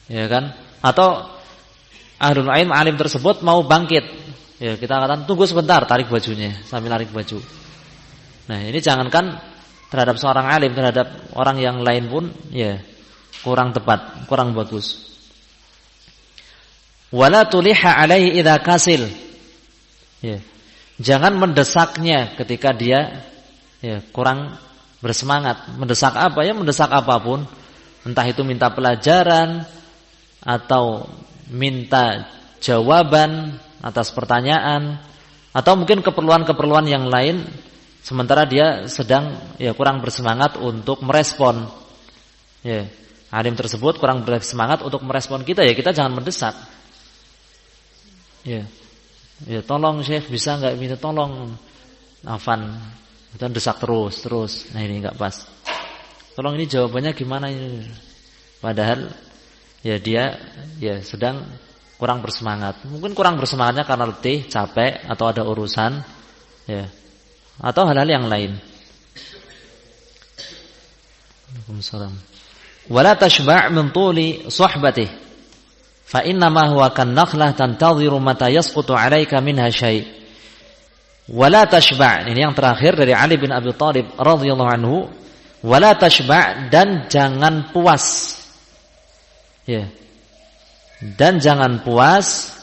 Ya kan? Atau ahlul ilm, alim tersebut mau bangkit. Ya, kita katakan tunggu sebentar, tarik bajunya sambil narik baju. Nah, ini jangankan terhadap seorang alim, terhadap orang yang lain pun ya kurang tepat, kurang bagus. Wala tuliha alaihi idza kasil. Ya. Jangan mendesaknya ketika dia ya kurang bersemangat. Mendesak apa? Ya mendesak apapun. Entah itu minta pelajaran atau minta jawaban atas pertanyaan atau mungkin keperluan-keperluan yang lain sementara dia sedang ya kurang bersemangat untuk merespon. Ya, alim tersebut kurang bersemangat untuk merespon kita, ya kita jangan mendesak. Ya, tolong Syekh, bisa enggak minta tolong? Afan, kita desak terus. Nah, ini enggak pas. Tolong ini jawabannya gimana ini? Padahal ya dia ya sedang kurang bersemangat. Mungkin kurang bersemangatnya karena letih, capek atau ada urusan, ya. Atau hal-hal yang lain. Waalaikumsalam. Wala tashba' min tuli suhbatih. Fa inna ma huwa kan nakhlah tantadhiru mata yasqutu 'alaika minha syai'. Wala tashba', ini yang terakhir dari Ali bin Abi Thalib radhiyallahu anhu. Wala tashba', dan jangan puas. Ya. Dan jangan puas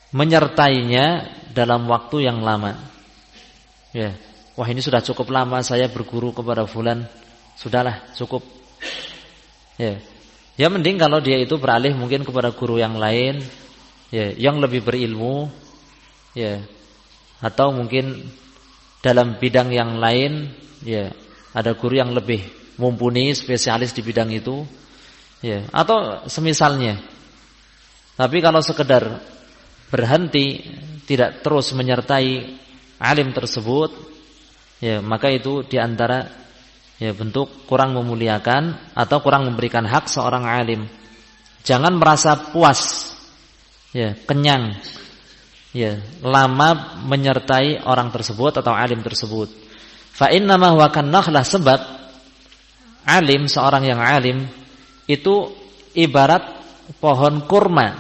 menyertainya dalam waktu yang lama. Ya. Wah, ini sudah cukup lama saya berguru kepada fulan. Sudahlah, cukup. Ya. Ya mending kalau dia itu beralih mungkin kepada guru yang lain, ya, yang lebih berilmu, ya, atau mungkin dalam bidang yang lain, ya, ada guru yang lebih mumpuni, spesialis di bidang itu, ya, atau semisalnya. Tapi kalau sekedar berhenti, tidak terus menyertai alim tersebut, ya, maka itu diantara ya bentuk kurang memuliakan atau kurang memberikan hak seorang alim. Jangan merasa puas, ya, kenyang, ya, lama menyertai orang tersebut atau alim tersebut. Fa inna ma huwa kan nakhlah, sebab alim, seorang yang alim itu ibarat pohon kurma.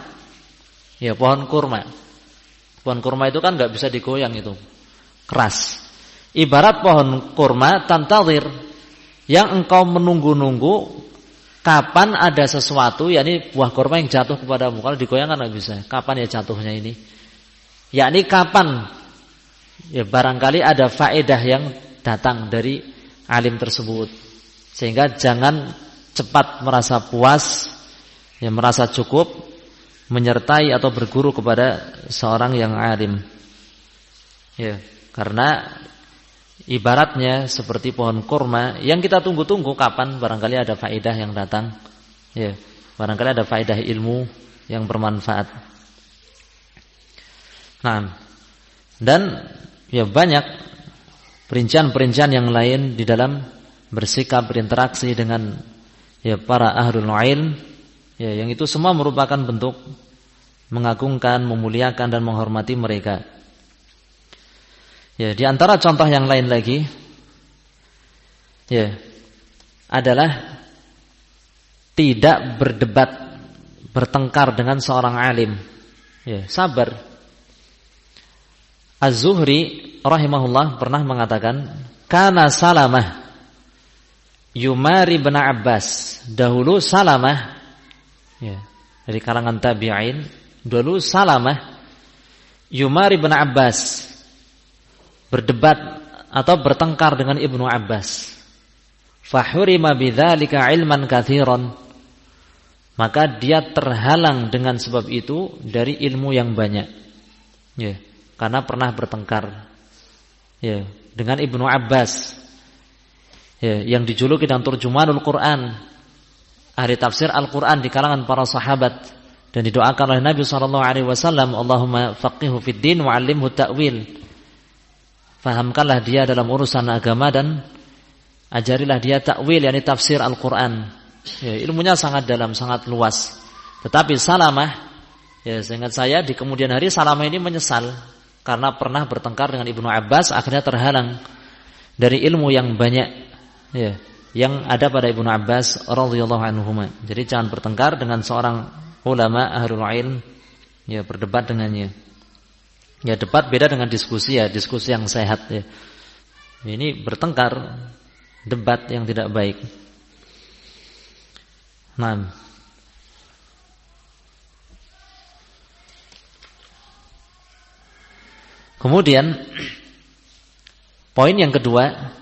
Ya, pohon kurma. Pohon kurma itu kan enggak bisa digoyang, itu keras. Ibarat pohon kurma tantadhir, yang engkau menunggu-nunggu kapan ada sesuatu, yakni buah kurma yang jatuh kepadamu. Kalau digoyang kan enggak bisa. Kapan ya jatuhnya ini? Yakni kapan ya barangkali ada faedah yang datang dari alim tersebut. Sehingga jangan cepat merasa puas, ya, merasa cukup menyertai atau berguru kepada seorang yang alim. Ya, karena ibaratnya seperti pohon kurma yang kita tunggu-tunggu kapan barangkali ada faedah yang datang. Ya, barangkali ada faedah ilmu yang bermanfaat. Nah, dan ya banyak perincian-perincian yang lain di dalam bersikap, berinteraksi dengan ya para ahlul ilm, ya, yang itu semua merupakan bentuk mengagungkan, memuliakan dan menghormati mereka. Ya, di antara contoh yang lain lagi, ya, adalah tidak berdebat, bertengkar dengan seorang alim. Ya, sabar. Az-Zuhri rahimahullah pernah mengatakan, kana Salamah yumari bin Abbas. Dahulu Salamah, ya, dari kalangan tabi'in, dulu Salamah yumari bin Abbas, berdebat atau bertengkar dengan Ibnu Abbas. Fahurima bidzalika ilman katsiran, maka dia terhalang dengan sebab itu dari ilmu yang banyak, ya, karena pernah bertengkar, ya, dengan Ibnu Abbas, ya, yang dijuluki dengan Turjumanul Quran, ahli tafsir Al-Quran di kalangan para sahabat, dan didoakan oleh Nabi SAW, Allahumma faqihhu fid din wa 'allimhu ta'wil. Fahamkanlah dia dalam urusan agama dan ajarilah dia ta'wil, yakni tafsir Al-Quran. Ya, ilmunya sangat dalam, sangat luas. Tetapi Salamah, ya, seingat saya di kemudian hari Salamah ini menyesal karena pernah bertengkar dengan Ibnu Abbas, akhirnya terhalang dari ilmu yang banyak, ya, yang ada pada Ibnu Abbas radhiyallahu anhuma. Jadi jangan bertengkar dengan seorang ulama ahlul ilm, ya, berdebat dengannya. Ya, debat beda dengan diskusi, ya, diskusi yang sehat, ya. Ini bertengkar, debat yang tidak baik. Nah, kemudian poin yang kedua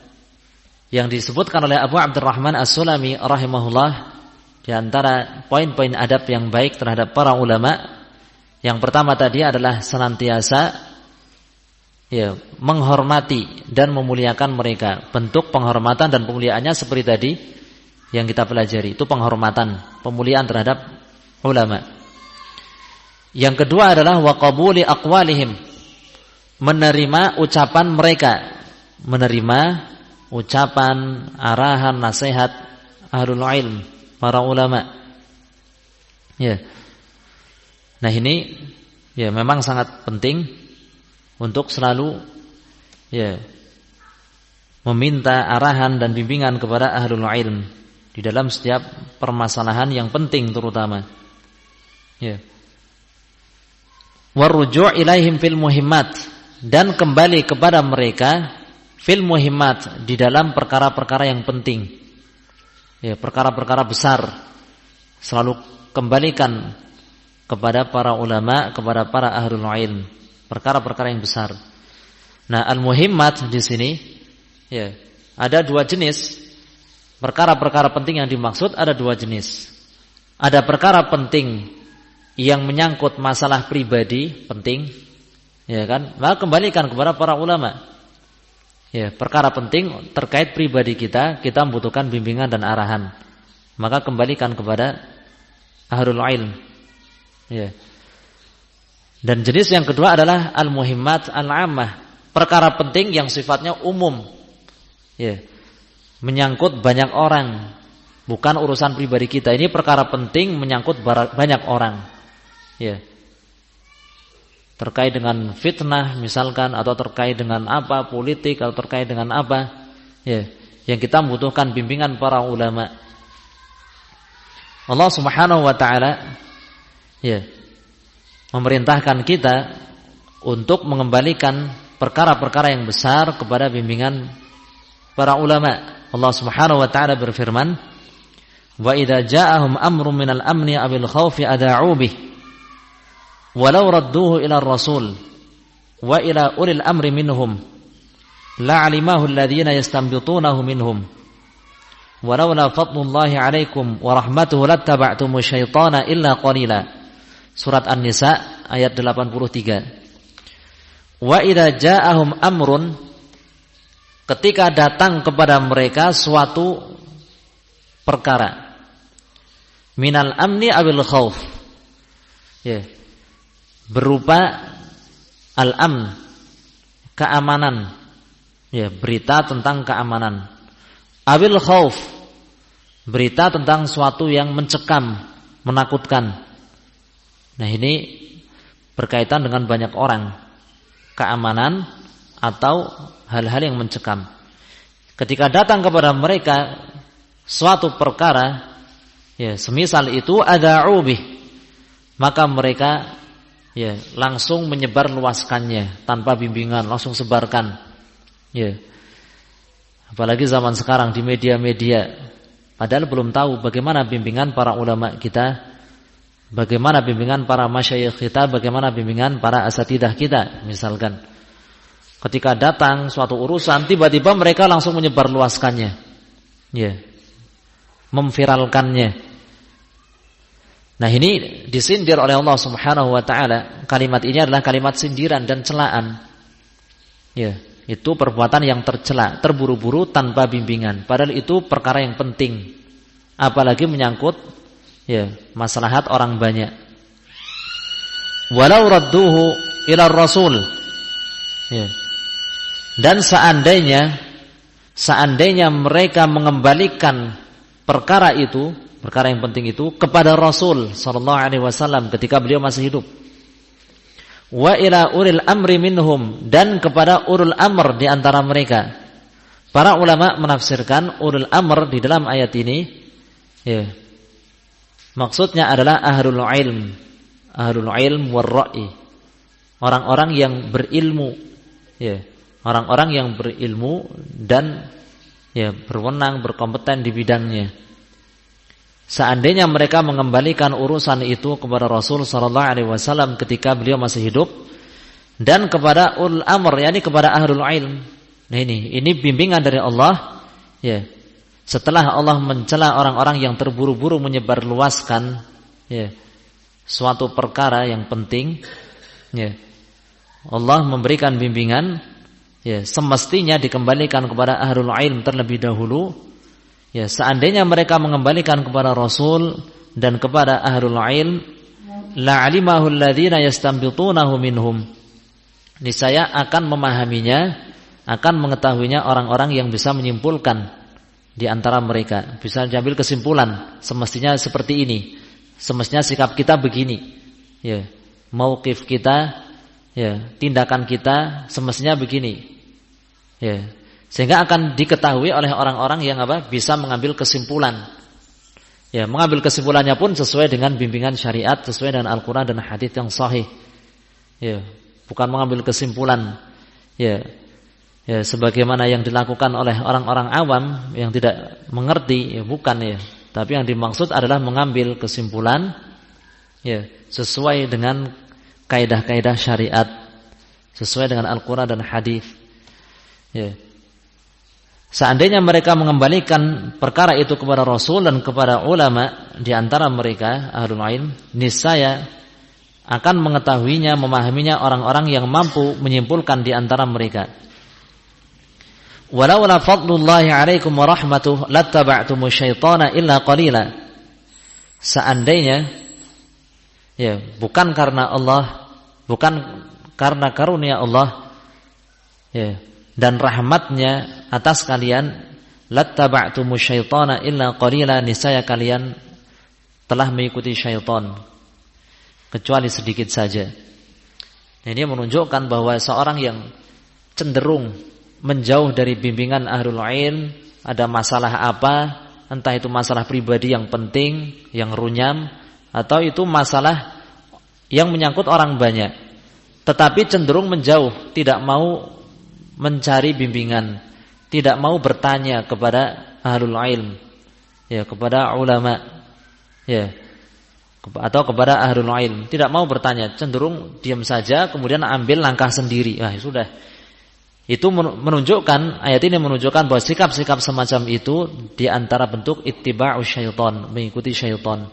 yang disebutkan oleh Abu Abdurrahman As-Sulami rahimahullah, di antara poin-poin adab yang baik terhadap para ulama, yang pertama tadi adalah senantiasa, ya, menghormati dan memuliakan mereka. Bentuk penghormatan dan pemuliaannya seperti tadi yang kita pelajari, itu penghormatan, pemuliaan terhadap ulama. Yang kedua adalah wa qabuli aqwalihim, menerima ucapan mereka, menerima ucapan, arahan, nasihat ahlul ilm, para ulama. Ya. Nah ini, ya, memang sangat penting untuk selalu, ya, meminta arahan dan bimbingan kepada ahlul ilm di dalam setiap permasalahan yang penting terutama. Ya. Waruju' ilaihim fil muhimmat, dan kembali kepada mereka fil muhimmat, di dalam perkara-perkara yang penting. Ya, perkara-perkara besar selalu kembalikan kepada para ulama, kepada para ahlul ilm, perkara-perkara yang besar. Nah, al-muhimmat di sini, ya, ada dua jenis. Perkara-perkara penting yang dimaksud ada dua jenis. Ada perkara penting yang menyangkut masalah pribadi penting, ya kan? Maka kembalikan kepada para ulama. Ya, perkara penting terkait pribadi kita, kita membutuhkan bimbingan dan arahan. Maka kembalikan kepada ahlul ilm. Ya. Dan jenis yang kedua adalah al-muhimmat al-ammah, perkara penting yang sifatnya umum, ya, menyangkut banyak orang, bukan urusan pribadi kita. Ini perkara penting menyangkut banyak orang, ya, terkait dengan fitnah misalkan, atau terkait dengan apa, politik, atau terkait dengan apa, ya, yang kita membutuhkan bimbingan para ulama. Allah Subhanahu wa taala, ya, memerintahkan kita untuk mengembalikan perkara-perkara yang besar kepada bimbingan para ulama. Allah Subhanahu wa taala berfirman, "Wa idza ja'ahum amrun minal amni abil khaufi ada'u bih walau radduhu ila ar-rasul wa ila ulil amri minhum la'alimahu alladhina yastanbitunahu minhum walaula fadlullahi 'alaikum wa rahmatuhu lattaba'tumu syaitana illa qalila." Surat An-Nisa ayat 83. Wa idza ja'ahum amrun, ketika datang kepada mereka suatu perkara, minal amni abil khauf, ya, berupa al-amn, keamanan, ya, berita tentang keamanan, abil khauf, berita tentang suatu yang mencekam, menakutkan. Nah, ini berkaitan dengan banyak orang, keamanan atau hal-hal yang mencekam. Ketika datang kepada mereka suatu perkara, ya, semisal itu ada'u bih, maka mereka ya, langsung menyebar luaskannya tanpa bimbingan, langsung sebarkan. Ya. Apalagi zaman sekarang di media-media, padahal belum tahu bagaimana bimbingan para ulama kita, bagaimana bimbingan para masyayikh kita, bagaimana bimbingan para asatidah kita. Misalkan ketika datang suatu urusan, tiba-tiba mereka langsung menyebar luaskannya, ya, memviralkannya. Nah, ini disindir oleh Allah Subhanahu wa taala. Kalimat ini adalah kalimat sindiran dan celaan. Ya, itu perbuatan yang tercela, terburu-buru tanpa bimbingan. Padahal itu perkara yang penting. Apalagi menyangkut ya, maslahat orang banyak. Walau radduhu ila Rasul. Ya. Dan seandainya mereka mengembalikan perkara itu, perkara yang penting itu kepada Rasul sallallahu alaihi wasallam ketika beliau masih hidup. Wa ila ulil amri minhum, dan kepada ulul amr di antara mereka. Para ulama menafsirkan ulul amr di dalam ayat ini, ya, maksudnya adalah ahlul ilm war ra'i. Orang-orang yang berilmu, ya, orang-orang yang berilmu dan ya, berwenang, berkompeten di bidangnya. Seandainya mereka mengembalikan urusan itu kepada Rasul sallallahu alaihi wasallam ketika beliau masih hidup, dan kepada ulul amr, yakni kepada ahlul ilm. Nah, ini bimbingan dari Allah, ya. Setelah Allah mencela orang-orang yang terburu-buru menyebarluaskan, ya, suatu perkara yang penting, ya, Allah memberikan bimbingan, ya, semestinya dikembalikan kepada ahlul ilm terlebih dahulu. Ya, seandainya mereka mengembalikan kepada Rasul dan kepada ahlul ilm, la'alimahu alladhina yastanbitunahu minhum. Niscaya akan memahaminya, akan mengetahuinya orang-orang yang bisa menyimpulkan di antara mereka, bisa diambil kesimpulan, semestinya seperti ini, semestinya sikap kita begini, ya, mauqif kita, ya, tindakan kita semestinya begini, ya, sehingga akan diketahui oleh orang-orang yang bisa mengambil kesimpulan. Ya, mengambil kesimpulannya pun sesuai dengan bimbingan syariat, sesuai dengan Al-Qur'an dan hadis yang sahih. Ya, bukan mengambil kesimpulan, ya, sebagaimana yang dilakukan oleh orang-orang awam yang tidak mengerti, ya, bukan, ya. Tapi yang dimaksud adalah mengambil kesimpulan, ya, sesuai dengan kaidah-kaidah syariat, sesuai dengan Al-Qur'an dan hadis. Ya. Seandainya mereka mengembalikan perkara itu kepada Rasul dan kepada ulama di antara mereka ahlul ilm, niscaya akan mengetahuinya, memahaminya orang-orang yang mampu menyimpulkan di antara mereka. Walau la fadlullahi 'alaikum wa rahmatuhu lattaba'tumu syaitana illa qalila. Seandainya, ya, bukan karena Allah, bukan karena karunia Allah, ya, dan rahmatnya atas kalian, lattaba'tumu syaitana illa qalila, niscaya kalian telah mengikuti syaitan kecuali sedikit saja. Ini menunjukkan bahwa seorang yang cenderung menjauh dari bimbingan ahlul ilm, ada masalah apa, entah itu masalah pribadi yang penting, yang runyam, atau itu masalah yang menyangkut orang banyak, tetapi cenderung menjauh, tidak mau mencari bimbingan, tidak mau bertanya kepada ahlul ilm, ya, kepada ulama, ya, atau kepada ahlul ilm, tidak mau bertanya, cenderung diam saja, kemudian ambil langkah sendiri. Nah, sudah. Itu menunjukkan, ayat ini menunjukkan bahwa sikap-sikap semacam itu di antara bentuk ittiba'u syaitan, mengikuti syaitan.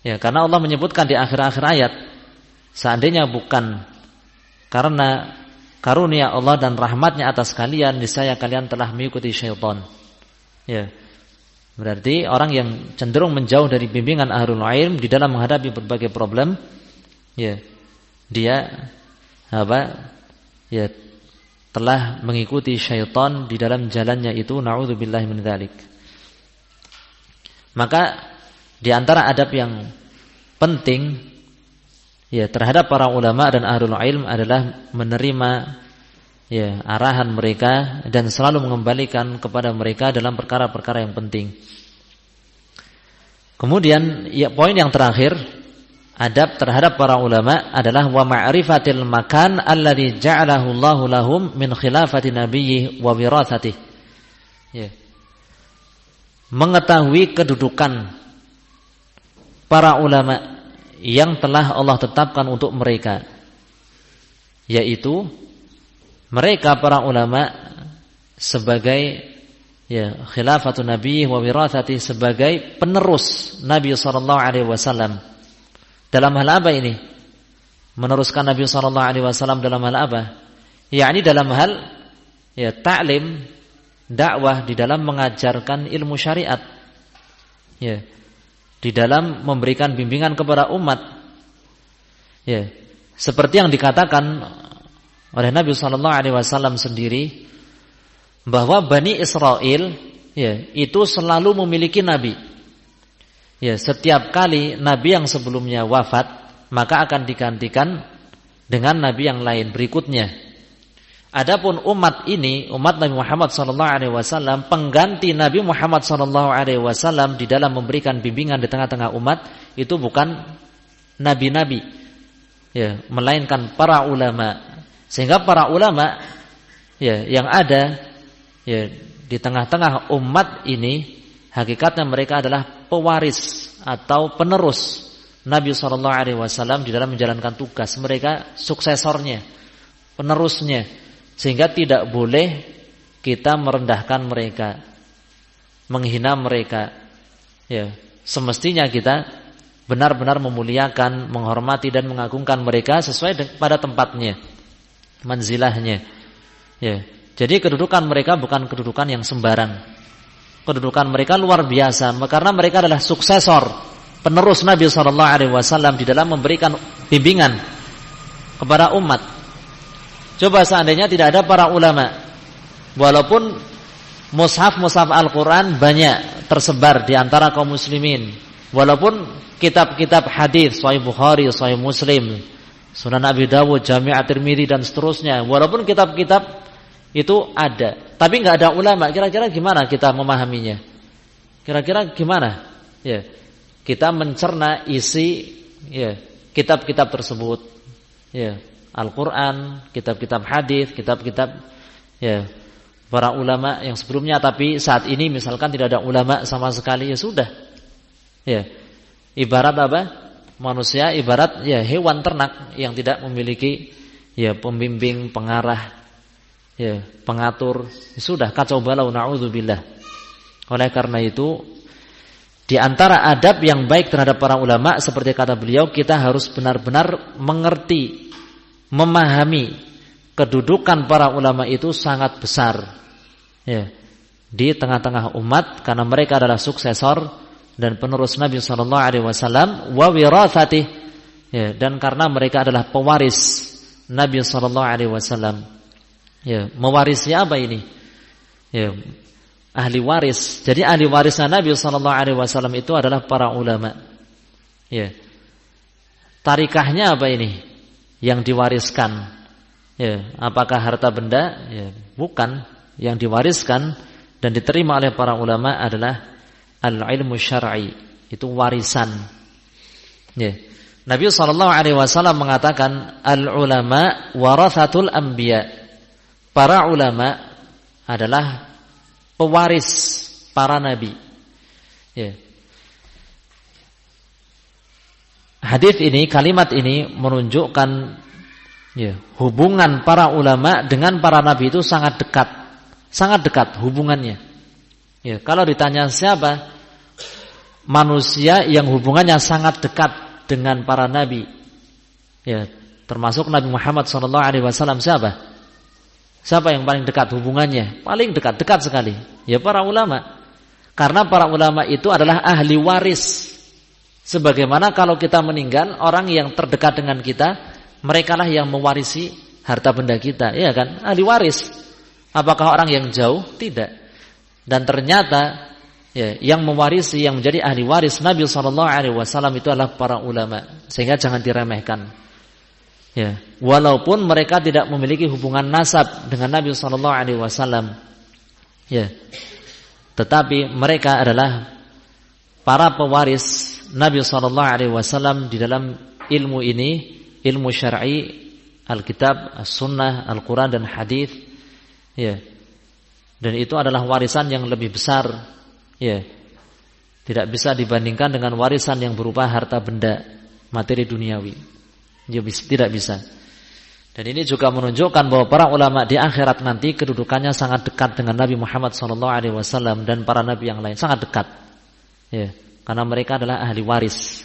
Ya, karena Allah menyebutkan di akhir-akhir ayat, seandainya bukan karena karunia Allah dan rahmatnya atas kalian, niscaya kalian telah mengikuti syaitan. Ya. Berarti orang yang cenderung menjauh dari bimbingan ahlul ilm di dalam menghadapi berbagai problem, ya, dia ya, telah mengikuti syaitan di dalam jalannya itu, na'udzubillahi min dzalik. Maka di antara adab yang penting, ya, terhadap para ulama dan ahlul ilm adalah menerima, ya, arahan mereka dan selalu mengembalikan kepada mereka dalam perkara-perkara yang penting. Kemudian, ya, poin yang terakhir adab terhadap para ulama adalah wa ma'rifatil makan alladzi ja'alahu Allahu lahum min khilafati nabiyyi wa wirathatihi. Ya. Mengetahui kedudukan para ulama yang telah Allah tetapkan untuk mereka, yaitu mereka para ulama sebagai khilafatun nabi wa wirathati, sebagai penerus Nabi sallallahu alaihi wasallam. Dalam hal apa ini? Meneruskan Nabi sallallahu alaihi wasallam dalam hal apa? Yakni dalam hal ta'lim, dakwah, di dalam mengajarkan ilmu syariat. Di dalam memberikan bimbingan kepada umat. Seperti yang dikatakan oleh Nabi sallallahu alaihi wasallam sendiri, bahwa Bani Israel itu selalu memiliki nabi. Setiap kali nabi yang sebelumnya wafat, maka akan digantikan dengan nabi yang lain berikutnya. Adapun umat ini, umat Nabi Muhammad sallallahu alaihi wasallam, pengganti Nabi Muhammad sallallahu alaihi wasallam di dalam memberikan bimbingan di tengah-tengah umat, itu bukan nabi-nabi, melainkan para ulama. Sehingga para ulama yang ada di tengah-tengah umat ini, hakikatnya mereka adalah pewaris atau penerus Nabi sallallahu alaihi wasallam di dalam menjalankan tugas. Mereka suksesornya, penerusnya, sehingga tidak boleh kita merendahkan mereka, menghina mereka. Semestinya kita benar-benar memuliakan, menghormati dan mengagungkan mereka sesuai pada tempatnya, manzilahnya. Jadi kedudukan mereka bukan kedudukan yang sembarang. Kedudukan mereka luar biasa, karena mereka adalah suksesor, penerus Nabi sallallahu alaihi wasallam di dalam memberikan bimbingan kepada umat. Coba seandainya tidak ada para ulama, walaupun mushaf Al-Qur'an banyak tersebar di antara kaum muslimin, walaupun kitab-kitab hadis Sahih Bukhari, Sahih Muslim, Sunan Abi Dawud, Jami' At-Tirmidzi dan seterusnya, walaupun kitab-kitab itu ada, tapi nggak ada ulama, kira-kira gimana kita memahaminya? Kira-kira gimana? Kita mencerna isi kitab-kitab tersebut, Al-Quran, kitab-kitab hadis, kitab-kitab para ulama yang sebelumnya. Tapi saat ini misalkan tidak ada ulama sama sekali, sudah. Ibarat apa? Manusia ibarat hewan ternak yang tidak memiliki pembimbing, pengarah, pengatur, sudah kacau balau, na'udzubillah. Oleh karena itu, di antara adab yang baik terhadap para ulama, seperti kata beliau, kita harus benar-benar mengerti, memahami kedudukan para ulama itu sangat besar di tengah-tengah umat, karena mereka adalah suksesor dan penerus Nabi sallallahu alaihi wasallam, wa wiratsatih, dan karena mereka adalah pewaris Nabi sallallahu alaihi wasallam. Mewarisi apa ini? Ahli waris. Jadi ahli warisnya Nabi sallallahu alaihi wasallam itu adalah para ulama. Tarikahnya apa ini? Yang diwariskan. Apakah harta benda? Bukan. Yang diwariskan dan diterima oleh para ulama adalah al-ilmu syar'i. Itu warisan. Nabi sallallahu alaihi wasallam mengatakan al-ulama warathatul anbiya. Para ulama adalah pewaris para nabi. Hadis ini, kalimat ini menunjukkan hubungan para ulama dengan para nabi itu sangat dekat hubungannya. Kalau ditanya siapa manusia yang hubungannya sangat dekat dengan para nabi, termasuk Nabi Muhammad SAW, siapa? Siapa yang paling dekat hubungannya? Paling dekat sekali. Para ulama. Karena para ulama itu adalah ahli waris. Sebagaimana kalau kita meninggal, orang yang terdekat dengan kita, merekalah yang mewarisi harta benda kita, iya kan? Ahli waris. Apakah orang yang jauh? Tidak. Dan ternyata yang mewarisi, yang menjadi ahli waris Nabi SAW itu adalah para ulama. Sehingga jangan diremehkan. Walaupun mereka tidak memiliki hubungan nasab dengan Nabi SAW, tetapi mereka adalah para pewaris Nabi SAW di dalam ilmu ini, ilmu syar'i, Alkitab, As-Sunnah, Al-Quran dan Hadis, ya. Dan itu adalah warisan yang lebih besar, ya. Tidak bisa dibandingkan dengan warisan yang berupa harta benda, materi duniawi. Ya, tidak bisa. Dan ini juga menunjukkan bahwa para ulama di akhirat nanti kedudukannya sangat dekat dengan Nabi Muhammad SAW dan para nabi yang lain, sangat dekat. Ya, karena mereka adalah ahli waris,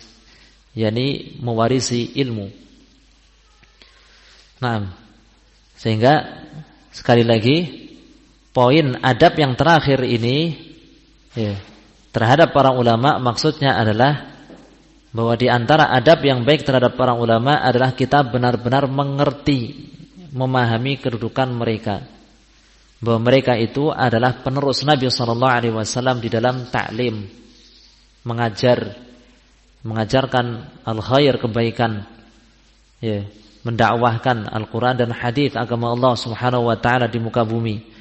yakni mewarisi ilmu. Nah, sehingga sekali lagi poin adab yang terakhir ini, ya, terhadap para ulama maksudnya adalah bahwa di antara adab yang baik terhadap para ulama adalah kita benar-benar mengerti, memahami kedudukan mereka, bahwa mereka itu adalah penerus Nabi SAW di dalam ta'lim, mengajarkan al-khair, kebaikan, ya, mendakwahkan Al-Quran dan hadis agama Allah Subhanahu wa ta'ala di muka bumi.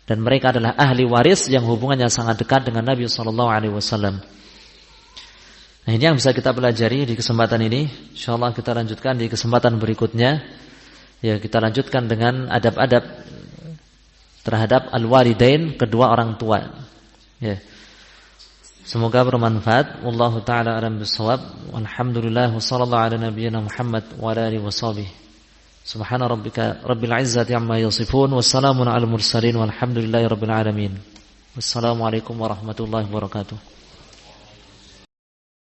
Dan mereka adalah ahli waris yang hubungannya sangat dekat dengan Nabi SAW. Nah, ini yang bisa kita pelajari di kesempatan ini. InsyaAllah kita lanjutkan di kesempatan berikutnya. Ya, kita lanjutkan dengan adab-adab terhadap al-walidain, kedua orang tua. Ya. Semoga bermanfaat. Wallahu ta'ala a'lam bissawab. Walhamdulillah wassallallahu ala nabiyyina Muhammad wa ala alihi washabihi. Subhana rabbika rabbil izzati amma yasifun. Wassalamun ala mursalin walhamdulillahi rabbil alamin. Wassalamualaikum warahmatullahi wabarakatuh.